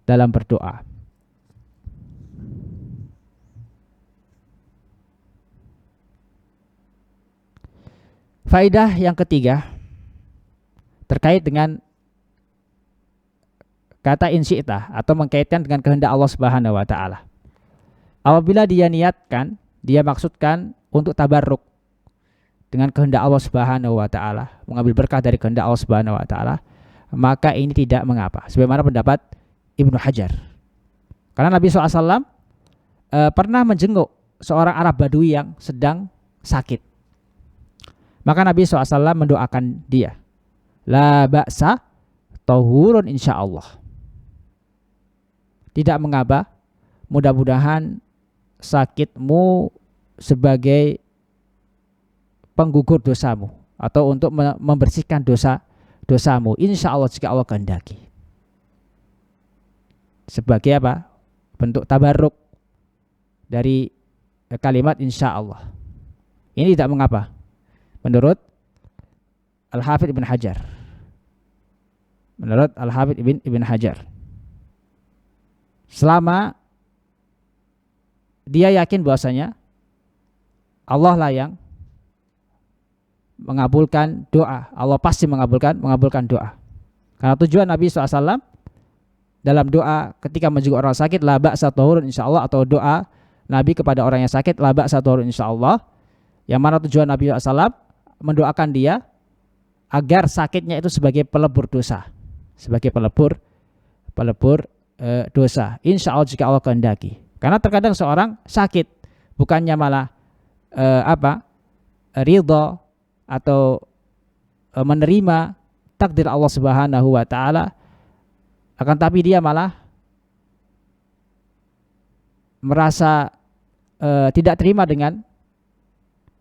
dalam berdoa. Faedah yang ketiga terkait dengan kata in syi'ta atau mengkaitkan dengan kehendak Allah Subhanahu wa taala. Apabila dia niatkan, dia maksudkan untuk tabarruk dengan kehendak Allah Subhanahu wa taala, mengambil berkah dari kehendak Allah Subhanahu wa taala, maka ini tidak mengapa. Sebagaimana pendapat Ibnu Hajar. Karena Nabi SAW pernah menjenguk seorang Arab Badui yang sedang sakit. Maka Nabi SAW mendoakan dia, la ba'sa tahurun insyaallah. Tidak mengapa, mudah-mudahan sakitmu sebagai penggugur dosamu atau untuk membersihkan dosamu, insyaallah jika Allah kehendaki. Sebagai apa? Bentuk tabarruk dari kalimat insyaallah. Ini tidak mengapa menurut Al-Hafidz Ibn Hajar. Menurut Al-Hafidz Ibn Hajar, selama dia yakin bahwasanya Allah lah yang mengabulkan doa, Allah pasti mengabulkan doa. Karena tujuan Nabi SAW dalam doa ketika menjenguk orang sakit, la ba'sa tahurun insyaallah, atau doa Nabi kepada orang yang sakit, la ba'sa tahurun insyaallah, yang mana tujuan Nabi SAW mendoakan dia agar sakitnya itu sebagai pelebur dosa, sebagai pelebur dosa, insya Allah jika Allah kehendaki. Karena terkadang seorang sakit bukannya malah ridho atau menerima takdir Allah Subhanahu wa taala, akan tapi dia malah merasa tidak terima dengan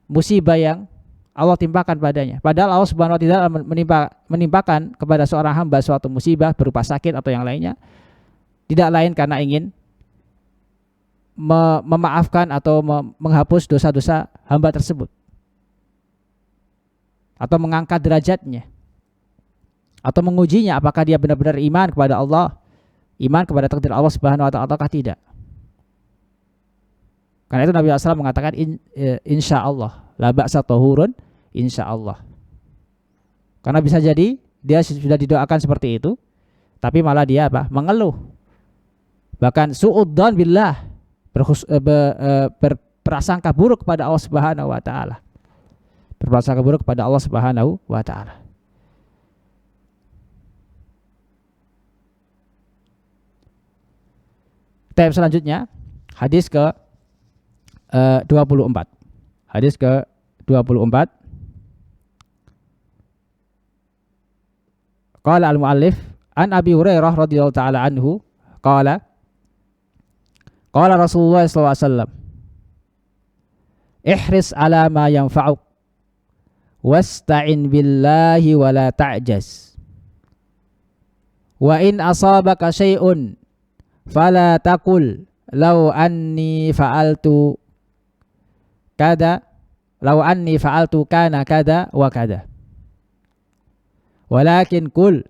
musibah yang Allah timpakan padanya. Padahal Allah Subhanahu wa taala menimpakan kepada seorang hamba suatu musibah berupa sakit atau yang lainnya, tidak lain karena ingin memaafkan atau menghapus dosa-dosa hamba tersebut, atau mengangkat derajatnya, atau mengujinya apakah dia benar-benar iman kepada Allah, iman kepada takdir Allah Subhanahu wa taala ataukah tidak. Karena itu Nabi SAW mengatakan insya Allah, la ba'sa tahurun insya Allah. Karena bisa jadi dia sudah didoakan seperti itu, tapi malah dia mengeluh, bahkan su'udzon billah, berprasangka buruk kepada Allah Subhanahu wa taala, berprasangka buruk kepada Allah Subhanahu wa taala. Tab selanjutnya hadis ke 24. Hadis ke 24. Qala al-muallif an Abi Hurairah radhiyallahu taala anhu qala Rasulullah sallallahu alaihi wasallam ihris ala ma yanfa'uk wasta'in billahi wa la ta'jaz wa in asabaka syai'un fala taqul law anni fa'altu kada, law anni fa'altu kana kada wa kada, walakin kul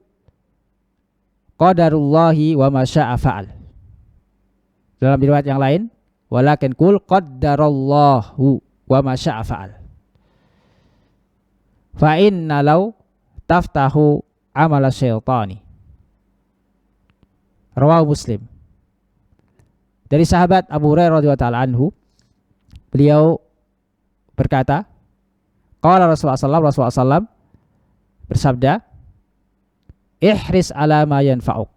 qadarullahi wa ma syaa fa'al. Dalam riwayat yang lain, walakin kul qaddarallahu wa ma syaa fa'al. Fa inna law taftahu amala syaitani. Rawahu Muslim. Dari sahabat Abu Hurairah radhiyallahu taala anhu, beliau berkata, qala Rasulullah SAW bersabda, ihris ala ma yanfa'uk,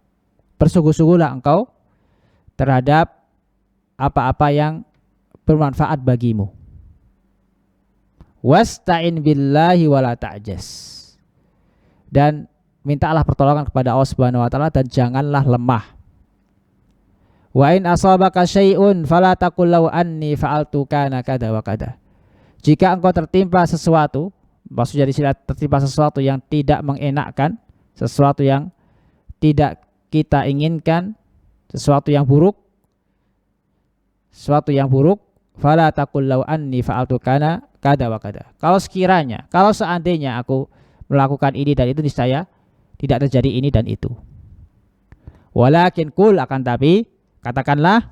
bersungguh-sungguhlah engkau terhadap apa-apa yang bermanfaat bagimu. Wasta'in billahi wala ta'jas. Dan mintalah pertolongan kepada Allah Subhanahu wa taala dan janganlah lemah. Wa in asabaka syai'un fala taqul law anni fa'altu kana kada wa kada. Jika engkau tertimpa sesuatu, maksudnya di sini tertimpa sesuatu yang tidak mengenakkan, sesuatu yang tidak kita inginkan, sesuatu yang buruk, fala taqul law anni fa'altu kana kada wa kada. Kalau sekiranya, kalau seandainya aku melakukan ini dan itu, niscaya tidak terjadi ini dan itu. Walakin kul, akan tapi katakanlah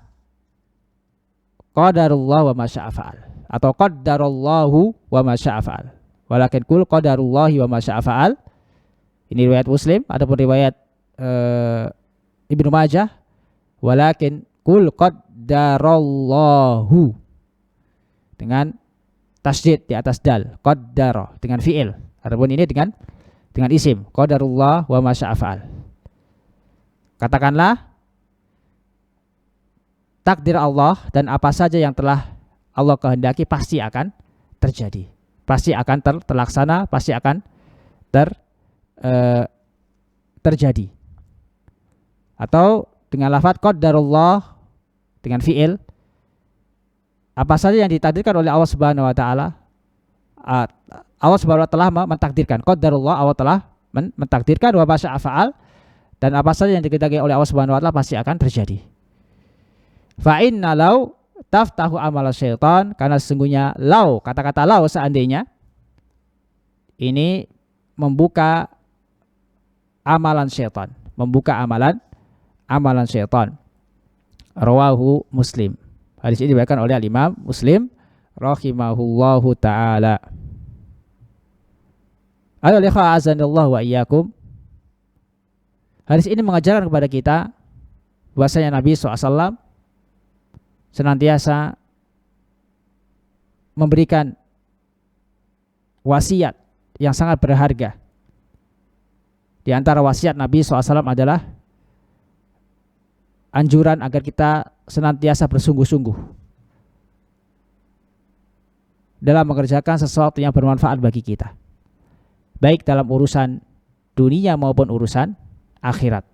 qadarullah wa ma syaa fa'al, atau qaddarallahu wa ma syaa fa'al. Walakin kul qadarullahi wa ma syaa fa'al. Ini riwayat Muslim, adapun riwayat Ibnu Majah walakin kul qaddarallahu dengan tasydid di atas dal, qaddara dengan fiil. Adapun ini dengan isim, qadarullah wa ma syaa fa'al. Katakanlah takdir Allah dan apa saja yang telah Allah kehendaki pasti akan terjadi, pasti akan terlaksana, pasti akan terjadi. Atau dengan lafaz qaddarullah dengan fiil, apa saja yang ditakdirkan oleh Allah Subhanahu wa taala, Allah Subhanahu wa taala mentakdirkan. Qaddarullah, Allah telah mentakdirkan, wa ma syaa fa'al, dan apa saja yang dikehendaki oleh Allah Subhanahu wa taala pasti akan terjadi. Fa inna law taftahu amal syaitan, karena sesungguhnya law, kata-kata law seandainya, ini membuka amalan syaitan, membuka amalan syaitan. Rawahu Muslim. Hadis ini diriwayatkan oleh Imam Muslim rahimahullahu taala. Ayolah azanillahu wa iyyakum. Hadis ini mengajarkan kepada kita bahwasanya Nabi SAW senantiasa memberikan wasiat yang sangat berharga. Di antara wasiat Nabi SAW adalah anjuran agar kita senantiasa bersungguh-sungguh dalam mengerjakan sesuatu yang bermanfaat bagi kita, baik dalam urusan dunia maupun urusan akhirat.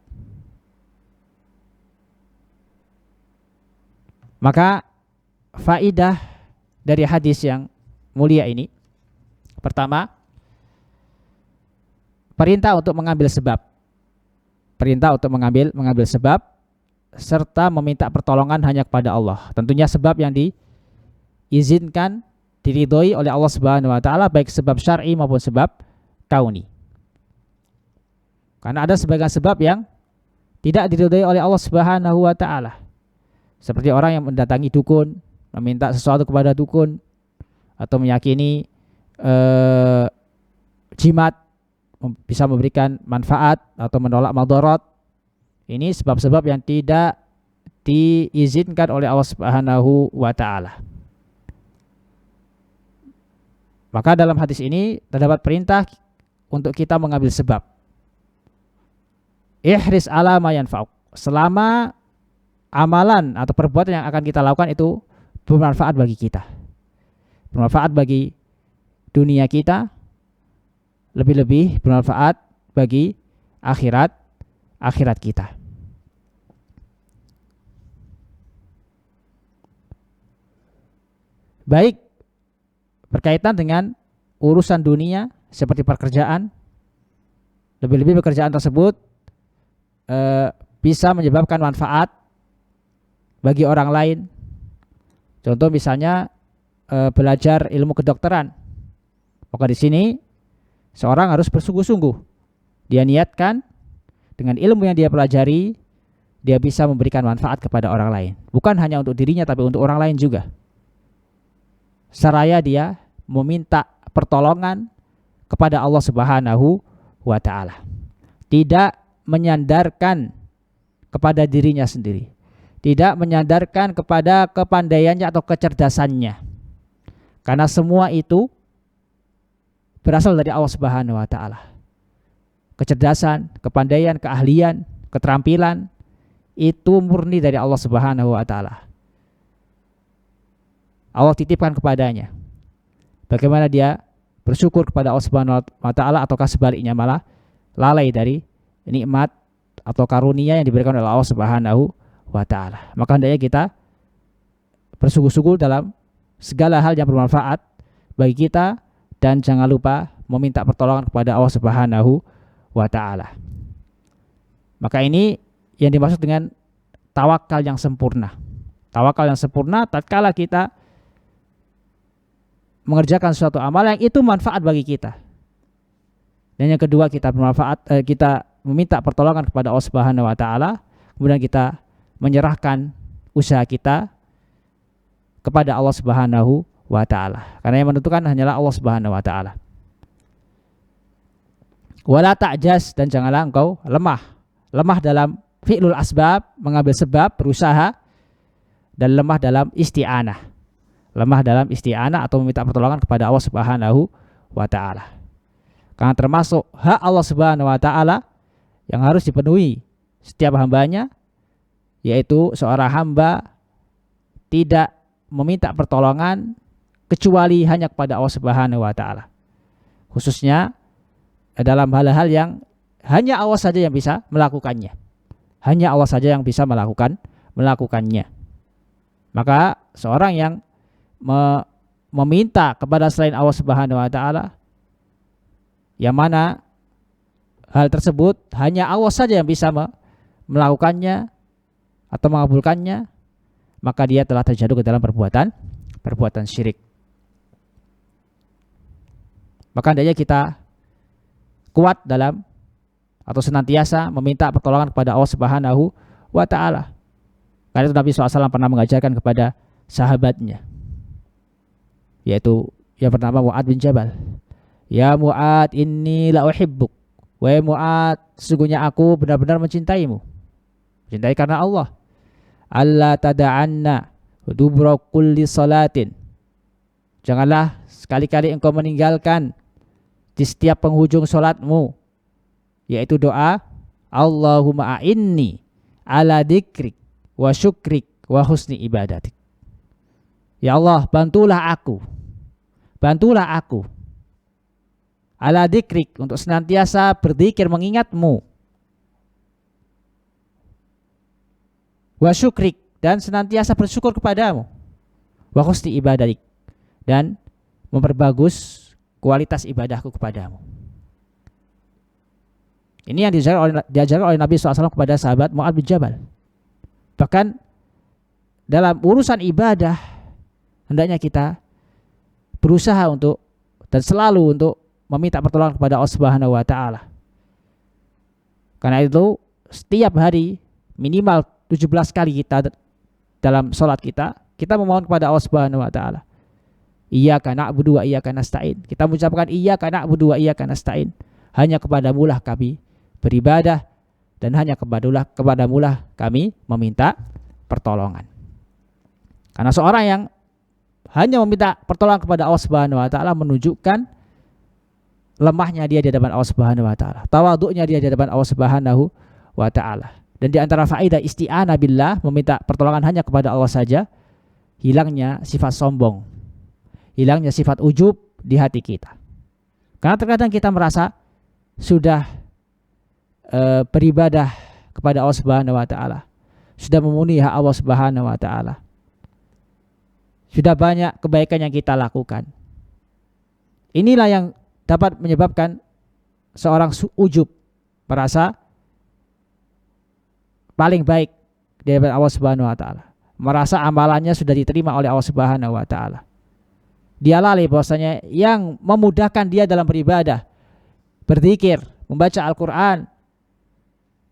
Maka faidah dari hadis yang mulia ini, pertama, perintah untuk mengambil sebab. Perintah untuk mengambil sebab serta meminta pertolongan hanya kepada Allah. Tentunya sebab yang diizinkan, diridhoi oleh Allah Subhanahu wa taala, baik sebab syar'i maupun sebab kauni. Karena ada sebagian sebab yang tidak diridhoi oleh Allah Subhanahu wa taala. Seperti orang yang mendatangi dukun, meminta sesuatu kepada dukun, atau meyakini jimat bisa memberikan manfaat atau menolak madarat. Ini sebab-sebab yang tidak diizinkan oleh Allah Subhanahu wa taala. Maka dalam hadis ini terdapat perintah untuk kita mengambil sebab. Ihris ala ma yanfa'uk. Selama amalan atau perbuatan yang akan kita lakukan itu bermanfaat bagi kita, bermanfaat bagi dunia kita, lebih-lebih bermanfaat bagi akhirat kita. Baik berkaitan dengan urusan dunia seperti pekerjaan, lebih-lebih pekerjaan tersebut bisa menyebabkan manfaat bagi orang lain. Contoh misalnya belajar ilmu kedokteran. Maka di sini seorang harus bersungguh-sungguh. Dia niatkan dengan ilmu yang dia pelajari, dia bisa memberikan manfaat kepada orang lain. Bukan hanya untuk dirinya, tapi untuk orang lain juga. Seraya dia meminta pertolongan kepada Allah Subhanahu wa taala. Tidak menyandarkan kepada dirinya sendiri. Tidak menyandarkan kepada kepandaiannya atau kecerdasannya. Karena semua itu berasal dari Allah Subhanahu wa taala. Kecerdasan, kepandaian, keahlian, keterampilan itu murni dari Allah Subhanahu wa taala. Allah titipkan kepadanya. Bagaimana dia bersyukur kepada Allah Subhanahu wa taala, ataukah sebaliknya malah lalai dari nikmat atau karunia yang diberikan oleh Allah Subhanahu wa taala. Maka hendaknya kita bersungguh-sungguh dalam segala hal yang bermanfaat bagi kita, dan jangan lupa meminta pertolongan kepada Allah Subhanahu wa taala. Maka ini yang dimaksud dengan tawakal yang sempurna. Tawakal yang sempurna tatkala kita mengerjakan suatu amal yang itu manfaat bagi kita. Dan yang kedua, kita kita meminta pertolongan kepada Allah Subhanahu wa taala, kemudian kita menyerahkan usaha kita kepada Allah Subhanahu wa taala. Karena yang menentukan hanyalah Allah Subhanahu wa taala. Wala ta'jas, dan janganlah engkau lemah. Lemah dalam fi'lul asbab, mengambil sebab, berusaha, dan lemah dalam isti'anah. Lemah dalam isti'anah atau meminta pertolongan kepada Allah Subhanahu wa taala. Karena termasuk hak Allah Subhanahu wa taala yang harus dipenuhi setiap hambanya, yaitu seorang hamba tidak meminta pertolongan kecuali hanya kepada Allah Subhanahu wa taala. Khususnya dalam hal-hal yang hanya Allah saja yang bisa melakukannya. Hanya Allah saja yang bisa melakukannya. Maka seorang yang meminta kepada selain Allah Subhanahu wa taala, yang mana hal tersebut hanya Allah saja yang bisa melakukannya atau mengabulkannya, maka dia telah terjatuh ke dalam perbuatan syirik. Maka hendaknya kita kuat dalam atau senantiasa meminta pertolongan kepada Allah Subhanahu wa taala. Karena itu Nabi SAW pernah mengajarkan kepada sahabatnya, yaitu yang pertama Mu'ad bin Jabal. Ya Mu'ad, inni la uhibbuk. Wahai Mu'ad, sesungguhnya aku benar-benar mencintaimu. Mencintai karena Allah. Alla tada'anna dubra kulli salatin. Janganlah sekali-kali engkau meninggalkan di setiap penghujung salatmu, yaitu doa Allahumma a'inni ala dzikrik wa syukrik wa husni ibadatik. Ya Allah, bantulah aku ala dzikrik, untuk senantiasa berzikir mengingatmu, wa syukrik, dan senantiasa bersyukur kepadamu, wa husni ibadatik, dan memperbagus kualitas ibadahku kepadamu. Ini yang diajarkan oleh Nabi SAW kepada sahabat Mu'ad bin Jabal. Bahkan dalam urusan ibadah, hendaknya kita berusaha untuk dan selalu untuk meminta pertolongan kepada Allah Subhanahu wa taala. Karena itu setiap hari minimal 17 kali kita dalam sholat kita memohon kepada Allah Subhanahu wa taala. Iyyaka na'budu wa iyyaka nasta'in. Kita mengucapkan iyyaka na'budu wa iyyaka nasta'in. Hanya kepadamu lah kami beribadah, dan hanya kepadamu lah kami meminta pertolongan. Karena seorang yang hanya meminta pertolongan kepada Allah Subhanahu wa taala menunjukkan lemahnya dia di hadapan Allah Subhanahu wa taala, tawadhu'nya dia di hadapan Allah Subhanahu wa taala. Dan di antara faedah isti'anah billah, meminta pertolongan hanya kepada Allah saja, hilangnya sifat sombong, hilangnya sifat ujub di hati kita. Karena terkadang kita merasa sudah beribadah kepada Allah Subhanahu wa taala, sudah memenuhi hak Allah Subhanahu wa taala, sudah banyak kebaikan yang kita lakukan. Inilah yang dapat menyebabkan seorang ujub, merasa paling baik di hadapan Allah Subhanahu wa taala, merasa amalannya sudah diterima oleh Allah Subhanahu wa taala. Dia lalai bahwasanya yang memudahkan dia dalam beribadah, berzikir, membaca Al-Qur'an,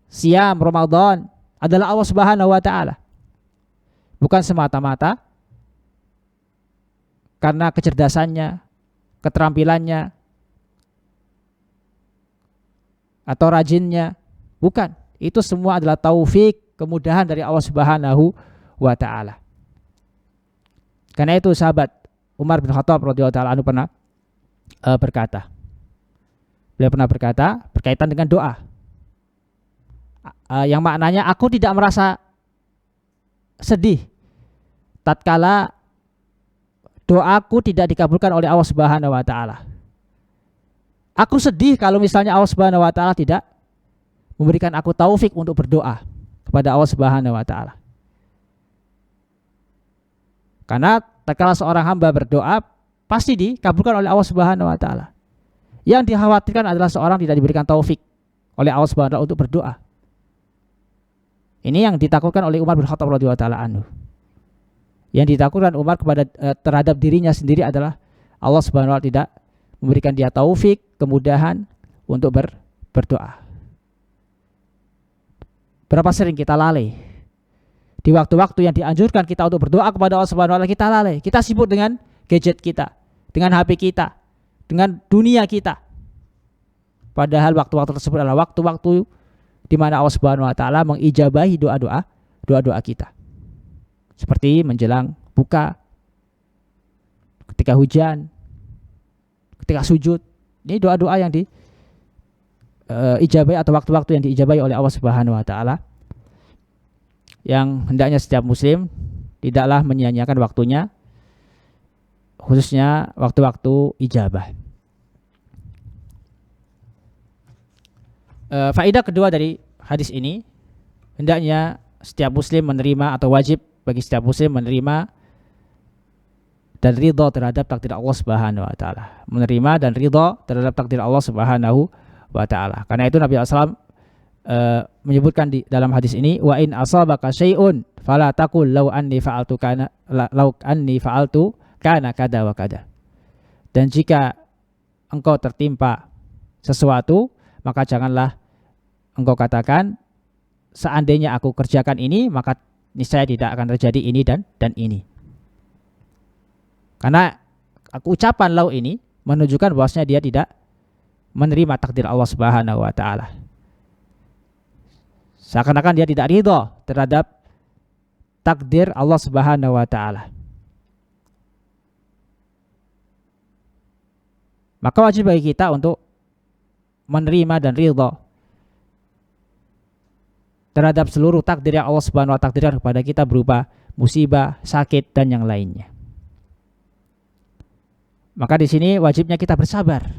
siam Ramadan adalah Allah Subhanahu wa taala. Bukan semata-mata karena kecerdasannya, keterampilannya, atau rajinnya, bukan. Itu semua adalah taufik, kemudahan dari Allah Subhanahu wa taala. Karena itu sahabat Umar bin Khattab radhiyallahu taala anhu pernah berkata, beliau pernah berkata berkaitan dengan doa, yang maknanya, aku tidak merasa sedih tatkala doaku tidak dikabulkan oleh Allah Subhanahu wa taala. Aku sedih kalau misalnya Allah Subhanahu wa taala tidak memberikan aku taufik untuk berdoa kepada Allah Subhanahu wa taala. Karena tatkala seorang hamba berdoa pasti dikabulkan oleh Allah Subhanahu wa taala. Yang dikhawatirkan adalah seorang tidak diberikan taufik oleh Allah Subhanahu wa taala untuk berdoa. Ini yang ditakutkan oleh Umar bin Khattab radhiyallahu taala anhu. Yang ditakutkan Umar terhadap dirinya sendiri adalah Allah Subhanahu wa taala tidak memberikan dia taufik, kemudahan untuk berdoa. Berapa sering kita lalai di waktu-waktu yang dianjurkan kita untuk berdoa kepada Allah Subhanahu wa taala, kita lalai. Kita sibuk dengan gadget kita, dengan HP kita, dengan dunia kita. Padahal waktu-waktu tersebut adalah waktu-waktu di mana Allah Subhanahu wa taala mengijabahi doa-doa kita. Seperti menjelang buka, ketika hujan, ketika sujud. Ini doa-doa yang diijabahi atau waktu-waktu yang diijabahi oleh Allah Subhanahu wa taala. Yang hendaknya setiap muslim tidaklah menyia-nyiakan waktunya, khususnya waktu-waktu ijabah. Faedah kedua dari hadis ini, hendaknya setiap muslim menerima atau wajib bagi setiap muslim menerima dan ridha terhadap takdir Allah Subhanahu wa taala. Menerima dan ridha terhadap takdir Allah Subhanahu wa taala. Karena itu Nabi SAW menyebutkan di dalam hadis ini, wa in asabaka syai'un fala taqul law anni fa'altu kana kada wa kada. Dan jika engkau tertimpa sesuatu, maka janganlah engkau katakan seandainya aku kerjakan ini maka niscaya tidak akan terjadi ini dan ini. Karena ucapan lau ini menunjukkan bahwasanya dia tidak menerima takdir Allah Subhanahu wa taala. Seakan-akan dia tidak ridha terhadap takdir Allah Subhanahu wa taala. Maka wajib bagi kita untuk menerima dan ridha terhadap seluruh takdir yang Allah Subhanahu wa taala takdirkan kepada kita berupa musibah, sakit dan yang lainnya. Maka di sini wajibnya kita bersabar.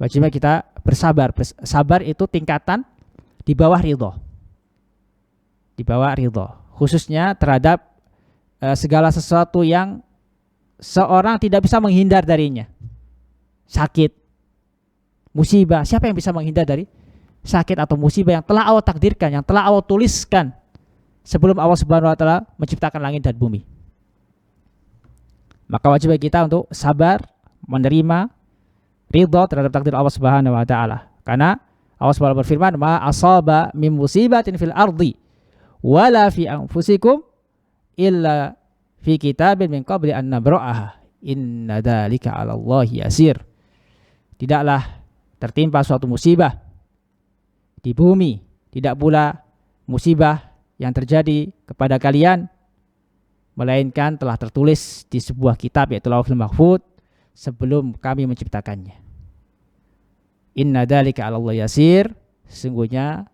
Wajibnya kita bersabar. Sabar itu tingkatan di bawah ridha. Di bawah ridha, khususnya terhadap segala sesuatu yang seorang tidak bisa menghindar darinya. Sakit, musibah, siapa yang bisa menghindar dari sakit atau musibah yang telah Allah takdirkan, yang telah Allah tuliskan sebelum Allah Subhanahu wa taala menciptakan langit dan bumi. Maka wajib bagi kita untuk sabar, menerima, ridha terhadap takdir Allah Subhanahu wa taala. Karena Allah Subhanahu berfirman, "Ma asaba min musibatin fil ardi wala fi anfusikum illa fi kitabin min qabli an nabra'aha. Inna dzalika 'ala Allahi yasir." Tidaklah tertimpa suatu musibah di bumi, tidak pula musibah yang terjadi kepada kalian, melainkan telah tertulis di sebuah kitab yaitu Lauhul Mahfuz sebelum kami menciptakannya. Inna dzalika 'ala Allah yasir, sesungguhnya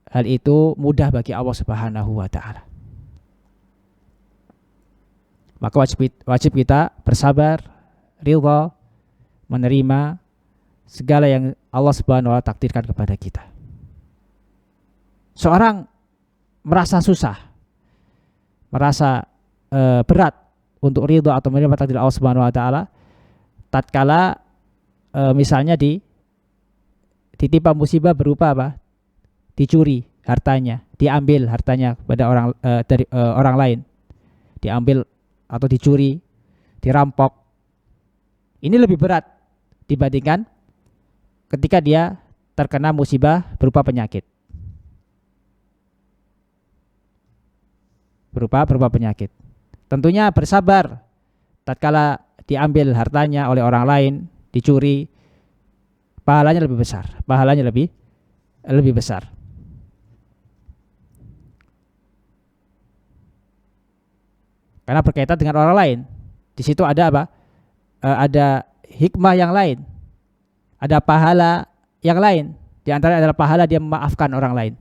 hal itu mudah bagi Allah Subhanahu wa taala. Maka wajib kita bersabar, ridha, menerima segala yang Allah Subhanahu wa taala takdirkan kepada kita. Seorang merasa susah, merasa berat untuk ridha atau menerima takdir Allah Subhanahu wa taala tatkala misalnya ditimpa musibah berupa apa? Dicuri hartanya, diambil hartanya kepada dari orang lain. Diambil atau dicuri, dirampok. Ini lebih berat dibandingkan ketika dia terkena musibah berupa penyakit. Berupa penyakit. Tentunya bersabar tatkala diambil hartanya oleh orang lain, dicuri, pahalanya lebih besar. Pahalanya lebih besar. Karena berkaitan dengan orang lain. Di situ ada apa? Ada hikmah yang lain. Ada pahala yang lain. Di antaranya adalah pahala dia memaafkan orang lain.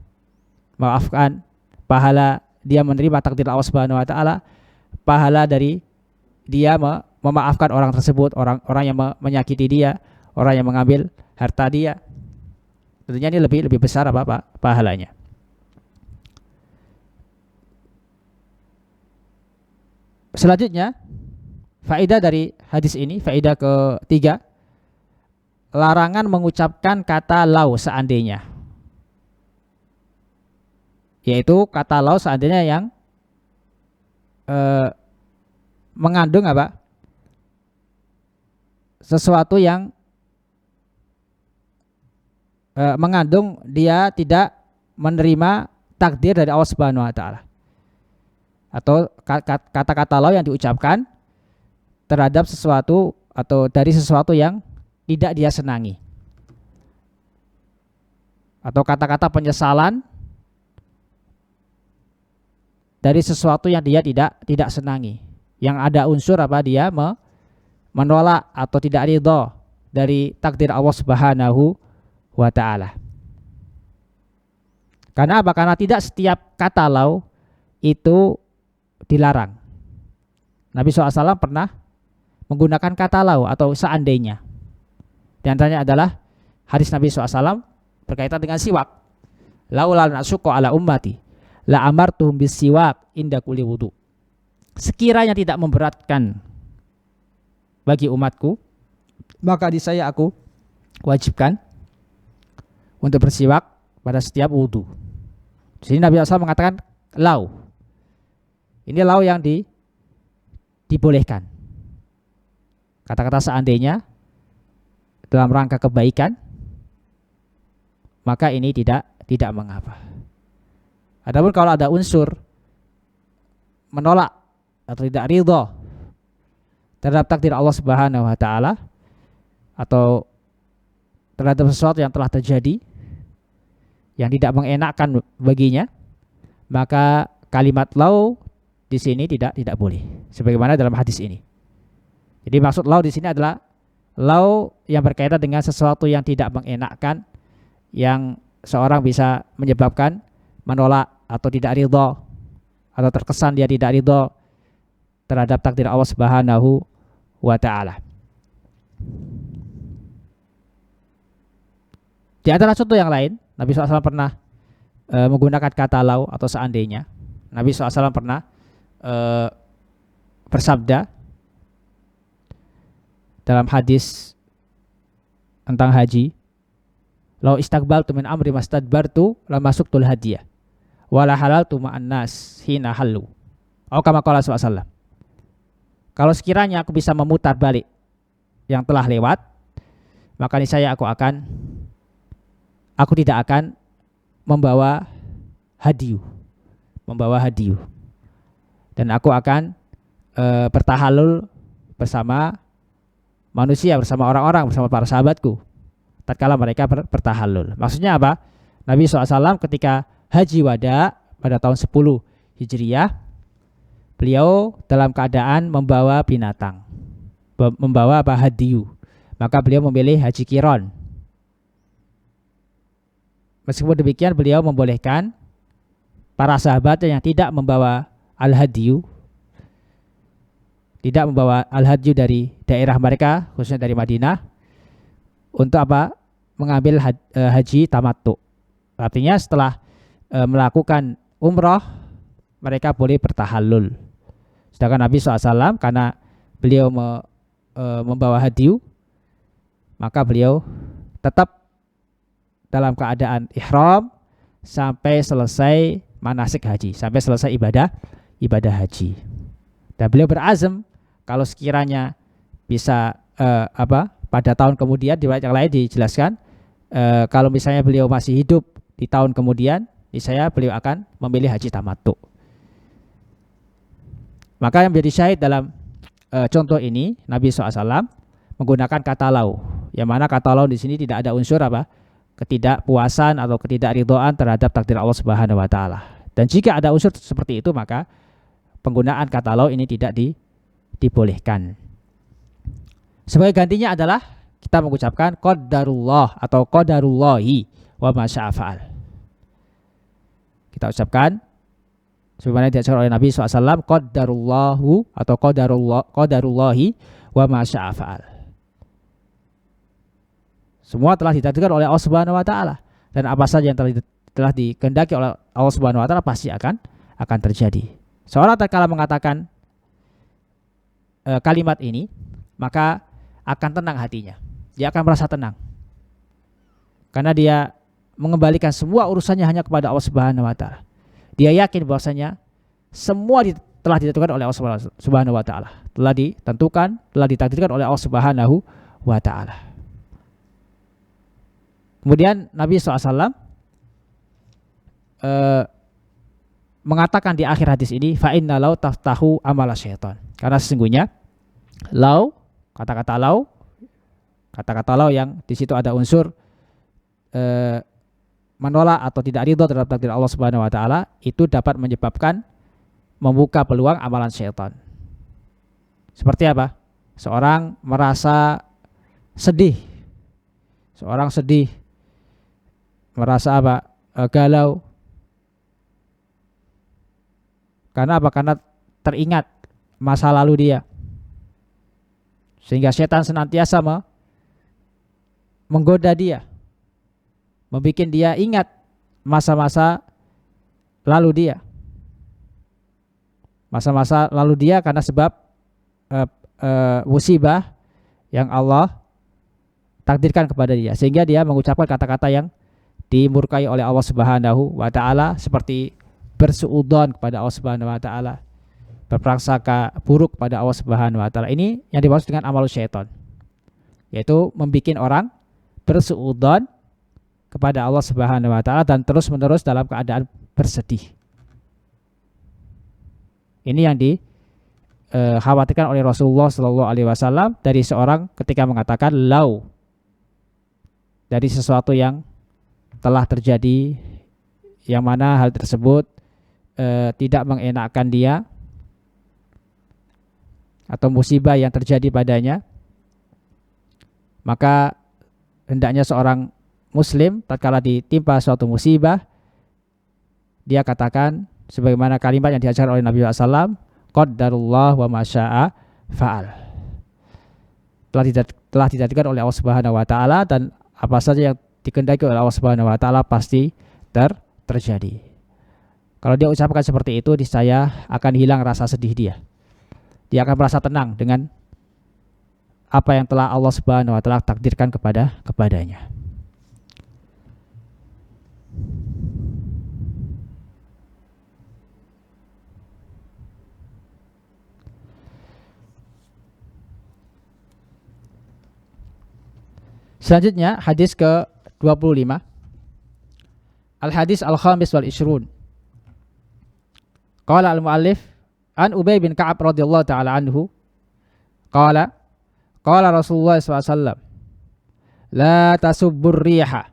Maafkan, pahala dia menerima takdir Allah Subhanahu wa taala pahala dari dia memaafkan orang tersebut, orang yang menyakiti dia, orang yang mengambil harta dia. Tentunya ini lebih besar apa pahalanya. Selanjutnya, faedah dari hadis ini, faedah ketiga, larangan mengucapkan kata lau seandainya. Yaitu kata lau seandainya yang mengandung apa? Sesuatu yang mengandung dia tidak menerima takdir dari Allah Subhanahu wa taala. Atau kata-kata lau yang diucapkan terhadap sesuatu atau dari sesuatu yang tidak dia senangi. Atau kata-kata penyesalan dari sesuatu yang dia tidak senangi. Yang ada unsur apa dia menolak atau tidak ridho dari takdir Allah Subhanahu wa ta'ala. Karena apa? Karena tidak setiap kata lau itu dilarang. Nabi SAW pernah menggunakan kata lau atau seandainya. Di antaranya adalah hadis Nabi SAW berkaitan dengan siwak. Laula nasuqqa ala ummati la amartuhum bis siwak inda kulli wudu. Sekiranya tidak memberatkan bagi umatku, maka di saya aku wajibkan untuk bersiwak pada setiap wudu. Di sini Nabi SAW mengatakan lau. Ini lau yang dibolehkan. Kata-kata seandainya dalam rangka kebaikan, maka ini tidak mengapa. Adapun kalau ada unsur menolak atau tidak ridho terhadap takdir Allah Subhanahu wa taala atau terhadap sesuatu yang telah terjadi yang tidak mengenakkan baginya, maka kalimat lau di sini tidak boleh sebagaimana dalam hadis ini. Jadi maksud lau di sini adalah lau yang berkaitan dengan sesuatu yang tidak mengenakkan, yang seorang bisa menyebabkan menolak atau tidak ridho atau terkesan dia tidak ridho terhadap takdir Allah Subhanahu wa taala. Di antara contoh yang lain, Nabi SAW pernah menggunakan kata lau atau seandainya. Nabi SAW pernah bersabda dalam hadis tentang haji, lau istaqbaltu min amri mastadbartu lamasuktul hadiyah wala halaltu ma'an nas hina halu. Atau kama qala sallallahu. Kalau sekiranya aku bisa memutar balik yang telah lewat, maka niscaya aku tidak akan membawa hadiyu, dan aku akan bertahalul bersama manusia, bersama orang-orang, bersama para sahabatku tatkala mereka bertahalul. Maksudnya apa? Nabi SAW ketika haji wada pada tahun 10 Hijriyah, beliau dalam keadaan membawa binatang, membawa apa? Hadiyu. Maka beliau memilih haji kiron. Meskipun demikian, beliau membolehkan para sahabat yang tidak membawa al-hadiyu, tidak membawa al-hadiyu dari daerah mereka, khususnya dari Madinah, untuk apa? Mengambil haji tamattu. Artinya setelah melakukan umroh, mereka boleh bertahallul. Sedangkan Nabi SAW karena beliau membawa hadiyu, maka beliau tetap dalam keadaan ihram sampai selesai manasik haji, sampai selesai ibadah haji. Dan beliau berazam kalau sekiranya bisa pada tahun kemudian, di ayat yang lain dijelaskan kalau misalnya beliau masih hidup di tahun kemudian, niscaya beliau akan memilih haji tamattu. Maka yang menjadi syahid dalam contoh ini, Nabi SAW menggunakan kata lau, yang mana kata lau di sini tidak ada unsur apa? Ketidakpuasan atau ketidakridhoan terhadap takdir Allah Subhanahu wa taala. Dan jika ada unsur seperti itu, maka penggunaan kata lau ini tidak dibolehkan. Sebagai gantinya adalah kita mengucapkan qadarullah atau qadarullahi wa ma syaa fa'al. Kita ucapkan Sebagaimana diajarkan oleh Nabi SAW, qadarullahu atau qadarullahi wa ma syaa fa'al. Semua telah ditakdirkan oleh Allah Subhanahu wa taala, dan apa saja yang telah dikehendaki oleh Allah Subhanahu wa taala pasti akan terjadi. Seorang tatkala mengatakan kalimat ini, maka akan tenang hatinya. Dia akan merasa tenang. Karena dia mengembalikan semua urusannya hanya kepada Allah Subhanahu wa taala. Dia yakin bahwasanya semua telah ditentukan oleh Allah Subhanahu wa taala, telah ditentukan, telah ditakdirkan oleh Allah Subhanahu wa taala. Kemudian Nabi SAW mengatakan di akhir hadis ini, fa inna law taftahu amala syaitan. Karena sesungguhnya law, kata-kata law yang di situ ada unsur menolak atau tidak ridho terhadap takdir Allah Subhanahu wa taala, itu dapat menyebabkan membuka peluang amalan syaitan. Seperti apa? Seorang merasa sedih. Seorang sedih, merasa apa? Galau. Karena apa? Karena teringat masa lalu dia. Sehingga syaitan senantiasa menggoda dia, membuat dia ingat masa-masa lalu dia. Masa-masa lalu dia karena sebab musibah yang Allah takdirkan kepada dia, sehingga dia mengucapkan kata-kata yang dimurkai oleh Allah Subhanahu wa taala, seperti bersuudzon kepada Allah Subhanahu wa taala, berprasangka buruk kepada Allah Subhanahu wa taala. Ini yang dimaksud dengan amal syaitan, yaitu membuat orang bersuudzon kepada Allah Subhanahu wa taala dan terus-menerus dalam keadaan bersedih. Ini yang dikhawatirkan oleh Rasulullah sallallahu alaihi wasallam dari seorang ketika mengatakan lau, dari sesuatu yang telah terjadi, yang mana hal tersebut tidak mengenakkan dia, atau musibah yang terjadi padanya, maka hendaknya seorang Muslim tatkala ditimpa suatu musibah, dia katakan sebagaimana kalimat yang diajarkan oleh Nabi SAW, qadarullah wa ma syaa fa'al. Telah ditakdirkan oleh Allah Subhanahu wa taala, dan apa saja yang dikehendaki oleh Allah Subhanahu wa taala pasti terjadi. Kalau dia ucapkan seperti itu, niscaya akan hilang rasa sedih dia. Dia akan merasa tenang dengan apa yang telah Allah Subhanahu wa taala takdirkan kepadanya. Selanjutnya hadis ke-25. Al-hadis al-khamis wal ishrun. Qala al-muallif an Ubay bin Ka'ab radhiyallahu ta'ala anhu qala Rasulullah SAW, la tasubbur riha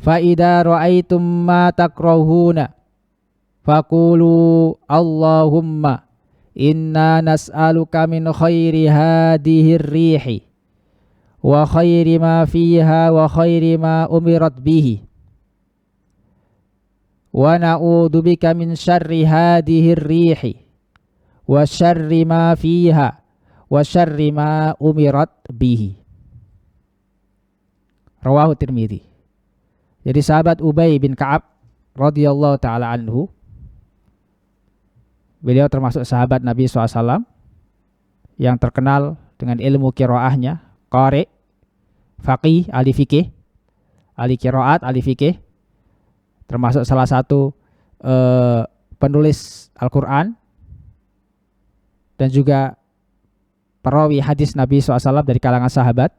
fa idza ra'aitum ma takrahuna faqulu Allahumma inna nas'aluka min khairi hadhihi rihi wa khairi ma fiha wa khairi ma umirat bihi wa na'udzu bika min syarri hadhihi rihi wa syarri ma fiha wa syarri ma umirat bihi. Rawahu Tirmidzi. Jadi sahabat Ubay bin Ka'ab radhiyallahu taala anhu, beliau termasuk sahabat Nabi SAW yang terkenal dengan ilmu qiraahnya, qari, faqih, ahli fikih, ahli qiraat, ahli fikih, termasuk salah satu penulis Al-Quran dan juga perawi hadis Nabi SAW dari kalangan sahabat.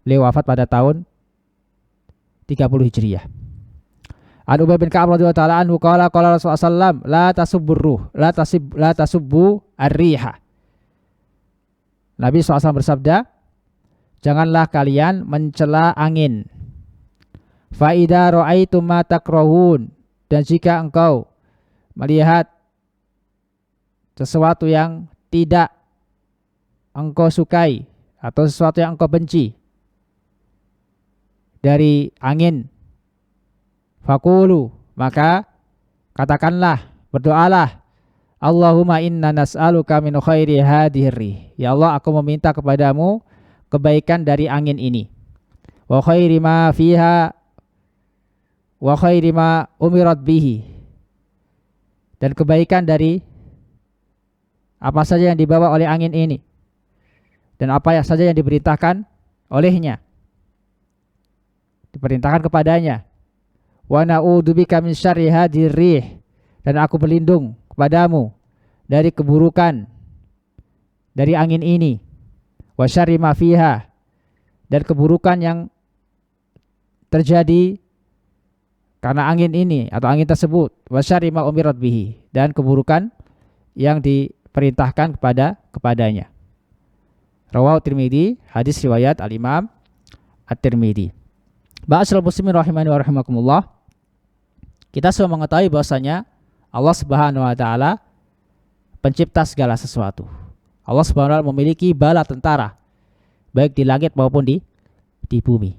Beliau wafat pada tahun 30 Hijriah. An Ubay bin Ka'ab radhiyallahu ta'ala anhu qala Rasulullah sallallahu la tasubbu ar-riha. Nabi SAW bersabda, janganlah kalian mencela angin. Fa idza ra'aitum ma takrahun, dan jika engkau melihat sesuatu yang tidak engkau sukai atau sesuatu yang engkau benci dari angin, faqulu, maka katakanlah, berdoalah, Allahumma inna nas'aluka min khairi hadhihi. Ya Allah, aku meminta kepadamu kebaikan dari angin ini. Wa khairi ma fiha wa khairi ma umirat bihi. Dan kebaikan dari apa saja yang dibawa oleh angin ini. Dan apa saja yang diperintahkan olehnya. Diperintahkan kepadanya. Wa na'udzubika min syarri hadhihi rih. Dan aku berlindung kepadamu dari keburukan dari angin ini. Wa syarri ma fiha. Dan keburukan yang terjadi karena angin ini atau angin tersebut. Wa syarri ma umirat bihi. Dan keburukan yang diperintahkan kepadanya. Rawahu Tirmidzi, hadis riwayat Al-Imam At-Tirmidzi. Ba'asyiral muslimin rahimani wa rahimakumullah. Kita semua mengetahui bahwasanya Allah Subhanahu wa taala pencipta segala sesuatu. Allah Subhanahu wa taala memiliki bala tentara baik di langit maupun di bumi.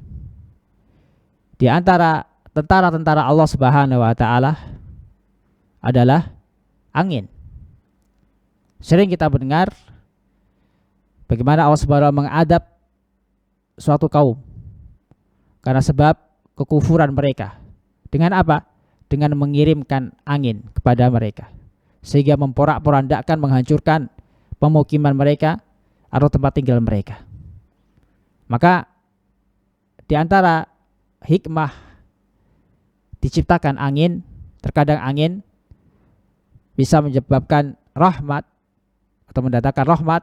Di antara tentara-tentara Allah Subhanahu wa taala adalah angin. Sering kita mendengar bagaimana Allah Subhanahu wa taala mengadab suatu kaum karena sebab kekufuran mereka. Dengan apa? Dengan mengirimkan angin kepada mereka sehingga memporak-porandakan, menghancurkan pemukiman mereka atau tempat tinggal mereka. Maka di antara hikmah diciptakan angin, terkadang angin bisa menyebabkan rahmat atau mendatangkan rahmat,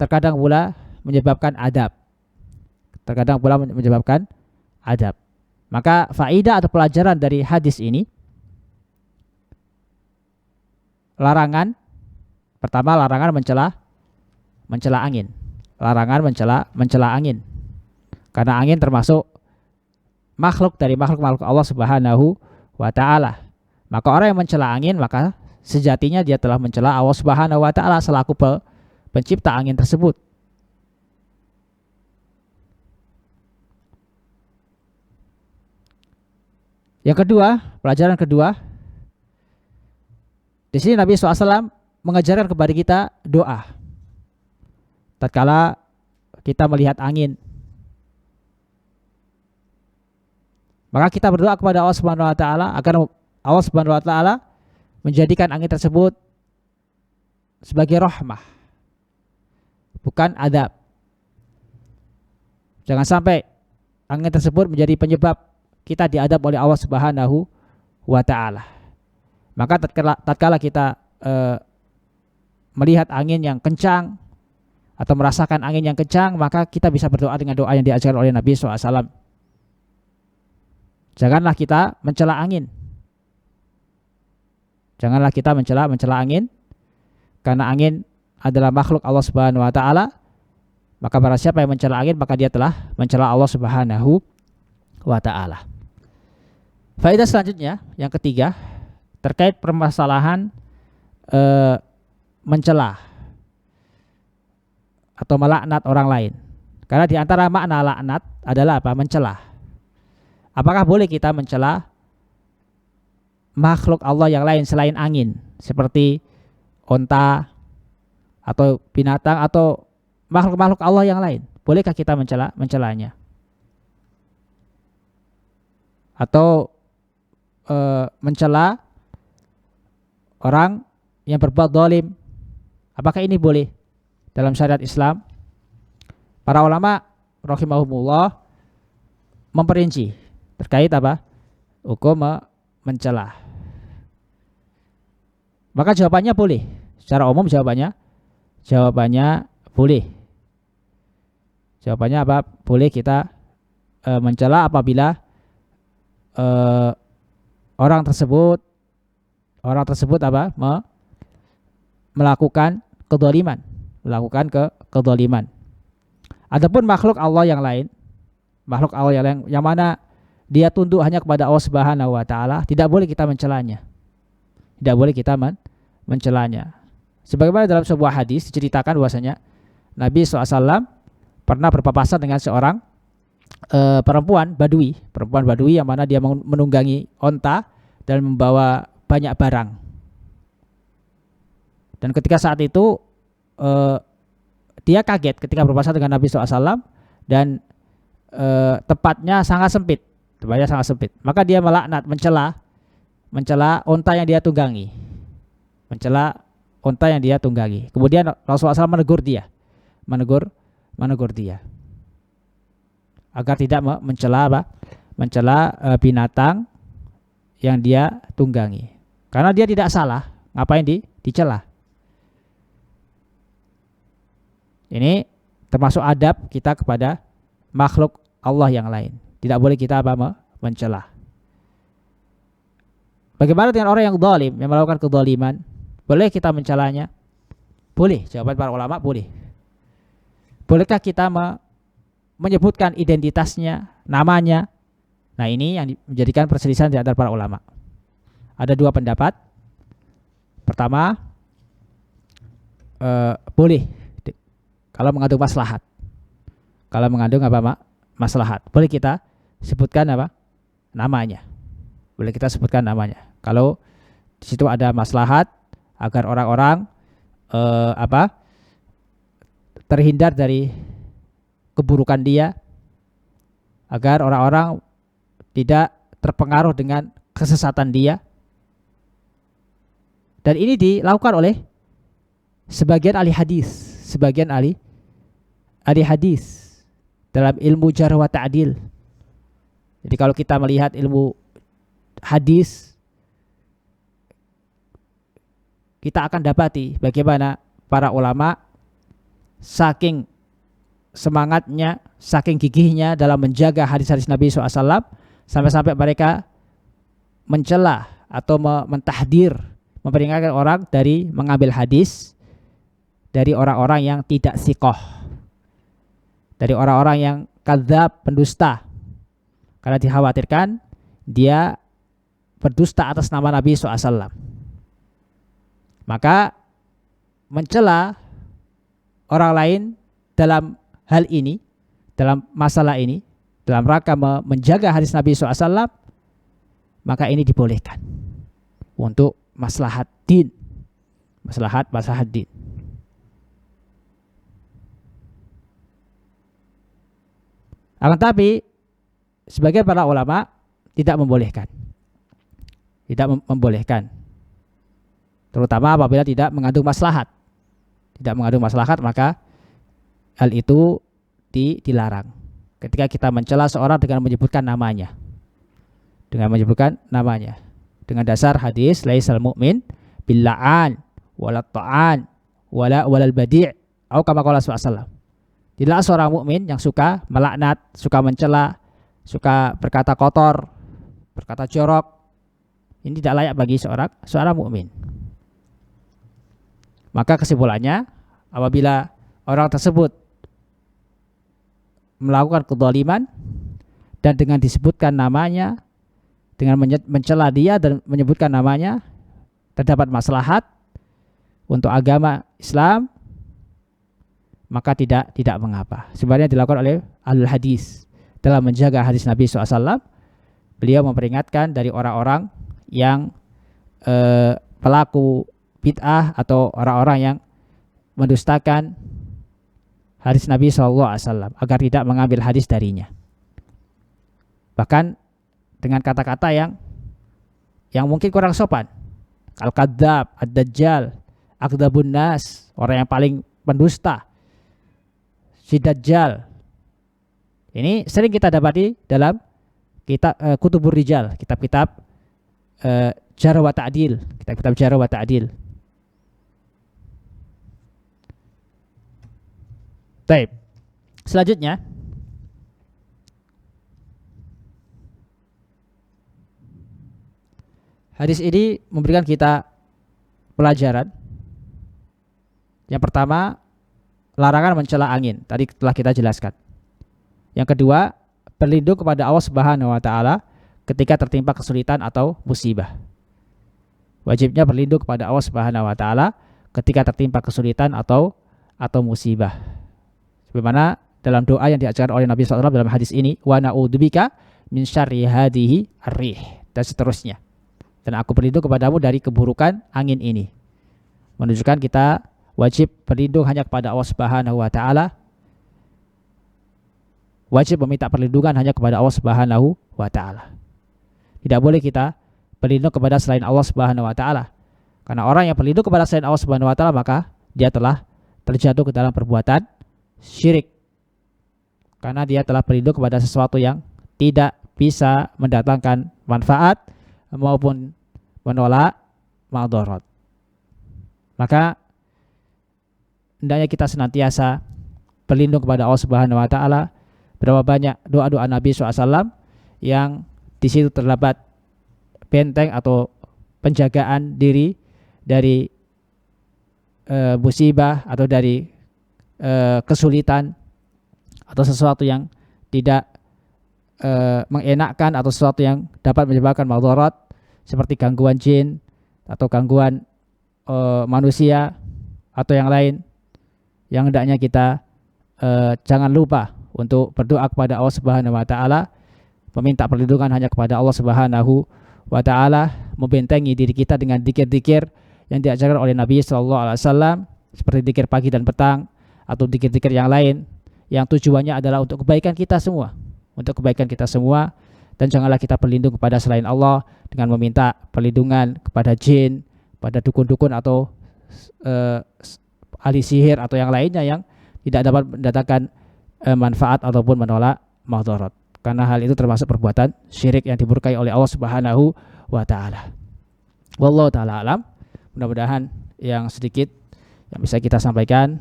terkadang pula menyebabkan adab. Terkadang pula menyebabkan adab. Maka faidah atau pelajaran dari hadis ini, larangan, pertama larangan mencela angin. Larangan mencela angin. Karena angin termasuk makhluk dari makhluk-makhluk Allah Subhanahu wa taala. Maka orang yang mencela angin, maka sejatinya dia telah mencela Allah Subhanahu wa taala selaku pencipta angin tersebut. Yang kedua, pelajaran kedua, di sini Nabi SAW mengajarkan kepada kita doa. Tatkala kita melihat angin, maka kita berdoa kepada Allah Subhanahu wa taala agar Allah Subhanahu wa taala menjadikan angin tersebut sebagai rahmah, bukan adab. Jangan sampai angin tersebut menjadi penyebab kita diadab oleh Allah Subhanahu wa taala. Maka tatkala kita melihat angin yang kencang atau merasakan angin yang kencang, maka kita bisa berdoa dengan doa yang diajarkan oleh Nabi SAW. Janganlah kita mencela angin. Janganlah kita mencela angin, karena angin adalah makhluk Allah Subhanahu wa taala. Maka barang siapa yang mencela angin, maka dia telah mencela Allah Subhanahu wa taala. Faedah selanjutnya, yang ketiga, terkait permasalahan mencela atau melaknat orang lain. Karena di antara makna laknat adalah apa? Mencela. Apakah boleh kita mencela makhluk Allah yang lain selain angin, seperti onta atau binatang atau makhluk-makhluk Allah yang lain? Bolehkah kita mencelanya? Atau mencela orang yang berbuat zalim, apakah ini boleh dalam syariat Islam? Para ulama rahimahumullah memperinci terkait apa? Hukum mencela. Maka jawabannya boleh. Secara umum jawabannya boleh. Jawabannya apa? Boleh kita mencela apabila orang tersebut apa? Melakukan kedzaliman, Adapun makhluk Allah yang lain, makhluk Allah yang mana dia tunduk hanya kepada Allah Subhanahu wa taala, tidak boleh kita mencelanya. Tidak boleh kita mencelanya. Sebagaimana dalam sebuah hadis diceritakan bahwasanya Nabi SAW pernah berpapasan dengan seorang perempuan badui yang mana dia menunggangi onta dan membawa banyak barang. Dan ketika saat itu dia kaget ketika berpapasan dengan Nabi SAW dan tempatnya sangat sempit, Maka dia melaknat, mencela onta yang dia tunggangi, Kemudian Rasulullah SAW menegur dia agar tidak mencela binatang yang dia tunggangi, karena dia tidak salah, ngapain dicela. Ini termasuk adab kita kepada makhluk Allah yang lain. Tidak boleh kita mencela. Bagaimana dengan orang yang zalim, yang melakukan kezaliman? Boleh kita mencelanya? Boleh. Jawaban para ulama boleh. Bolehkah kita menyebutkan identitasnya, namanya? Nah, ini yang menjadikan perselisihan di antara para ulama. Ada dua pendapat. Pertama, boleh kalau mengandung maslahat. Maslahat. Boleh kita sebutkan namanya. Kalau di situ ada maslahat agar orang-orang terhindar dari keburukan dia, agar orang-orang tidak terpengaruh dengan kesesatan dia. Dan ini dilakukan oleh sebagian ahli hadis dalam ilmu jarh wa ta'dil. Jadi kalau kita melihat ilmu hadis, kita akan dapati bagaimana para ulama saking semangatnya, saking gigihnya dalam menjaga hadis-hadis Nabi SAW, sampai-sampai mereka mencela atau mentahdir, memperingatkan orang dari mengambil hadis dari orang-orang yang tidak siqah, dari orang-orang yang kadzab, pendusta, karena dikhawatirkan dia berdusta atas nama Nabi SAW. Maka mencela orang lain dalam hal ini, dalam masalah ini, dalam rangka menjaga hadis Nabi SAW, maka ini dibolehkan untuk maslahat din. Maslahat din. Akan tapi sebagian para ulama tidak membolehkan. Terutama apabila tidak mengandung maslahat. Maka hal itu dilarang. Ketika kita mencela seorang dengan menyebutkan namanya. Dengan dasar hadis laisal mu'min billa'an wala ta'an walal badi' atau kama qala sallallahu. Tidaklah seorang mukmin yang suka melaknat, suka mencela, suka berkata kotor, berkata jorok. Ini tidak layak bagi seorang mukmin. Maka kesimpulannya, apabila orang tersebut melakukan kezaliman dan dengan disebutkan namanya, dengan mencela dia dan menyebutkan namanya, terdapat maslahat untuk agama Islam, maka tidak mengapa. Sebenarnya dilakukan oleh ahli hadis dalam menjaga hadis Nabi SAW. Beliau memperingatkan dari orang-orang yang pelaku bid'ah atau orang-orang yang mendustakan hadis Nabi SAW agar tidak mengambil hadis darinya. Bahkan dengan kata-kata yang mungkin kurang sopan. Al-Kadzab, Ad-Dajjal, Akdzabun Nas, orang yang paling pendusta, si Dajjal. Ini sering kita dapati dalam kitab Kutubur Rijal, kitab-kitab Jarh wa Ta'dil, kitab-kitab Jarh wa Ta'dil. Baik. Selanjutnya, hadis ini memberikan kita pelajaran. Yang pertama, larangan mencela angin. Tadi telah kita jelaskan. Yang kedua, berlindung kepada Allah Subhanahu wa taala ketika tertimpa kesulitan atau musibah. Wajibnya berlindung kepada Allah Subhanahu wa taala ketika tertimpa kesulitan atau musibah. Sebagaimana dalam doa yang diajarkan oleh Nabi SAW dalam hadis ini, wa na'udzubika min syarri hadhihi ar-rih, dan seterusnya. dan aku berlindung kepadamu dari keburukan angin ini. Menunjukkan kita wajib berlindung hanya kepada Allah Subhanahu wa taala. Wajib meminta perlindungan hanya kepada Allah Subhanahu wa taala. Tidak boleh kita berlindung kepada selain Allah Subhanahu wa taala. Karena orang yang berlindung kepada selain Allah Subhanahu wa taala, maka dia telah terjatuh ke dalam perbuatan syirik. Karena dia telah berlindung kepada sesuatu yang tidak bisa mendatangkan manfaat maupun menolak madarat. Maka hendaknya kita senantiasa berlindung kepada Allah Subhanahu wa taala. Berapa banyak doa-doa Nabi SAW yang di situ terdapat benteng atau penjagaan diri dari musibah atau dari kesulitan atau sesuatu yang tidak mengenakkan atau sesuatu yang dapat menyebabkan madarat seperti gangguan jin atau gangguan manusia atau yang lain, yang hendaknya kita jangan lupa untuk berdoa kepada Allah Subhanahu wa taala, meminta perlindungan hanya kepada Allah Subhanahu wa taala, membentengi diri kita dengan zikir-zikir yang diajarkan oleh Nabi sallallahu alaihi wasallam seperti zikir pagi dan petang atau zikir-zikir yang lain yang tujuannya adalah untuk kebaikan kita semua, untuk kebaikan kita semua. Dan janganlah kita berlindung kepada selain Allah dengan meminta perlindungan kepada jin, pada dukun-dukun atau ahli sihir atau yang lainnya yang tidak dapat mendatangkan manfaat ataupun menolak madarat. Karena hal itu termasuk perbuatan syirik yang dimurkai oleh Allah Subhanahu wa taala. Wallahu taala alam. Mudah-mudahan yang sedikit yang bisa kita sampaikan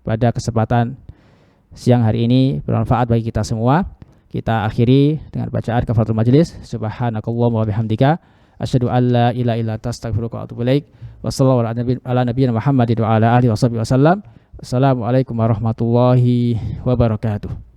pada kesempatan siang hari ini bermanfaat bagi kita semua. Kita akhiri dengan bacaan kafaratul majlis. Subhanakallahumma wa bihamdika asyhadu an la ilaha illa anta astaghfiruka wa atubu ilaik. Wassallallahu ala nabiyyina Muhammadin wa ala alihi wasallam. Assalamualaikum warahmatullahi wabarakatuh.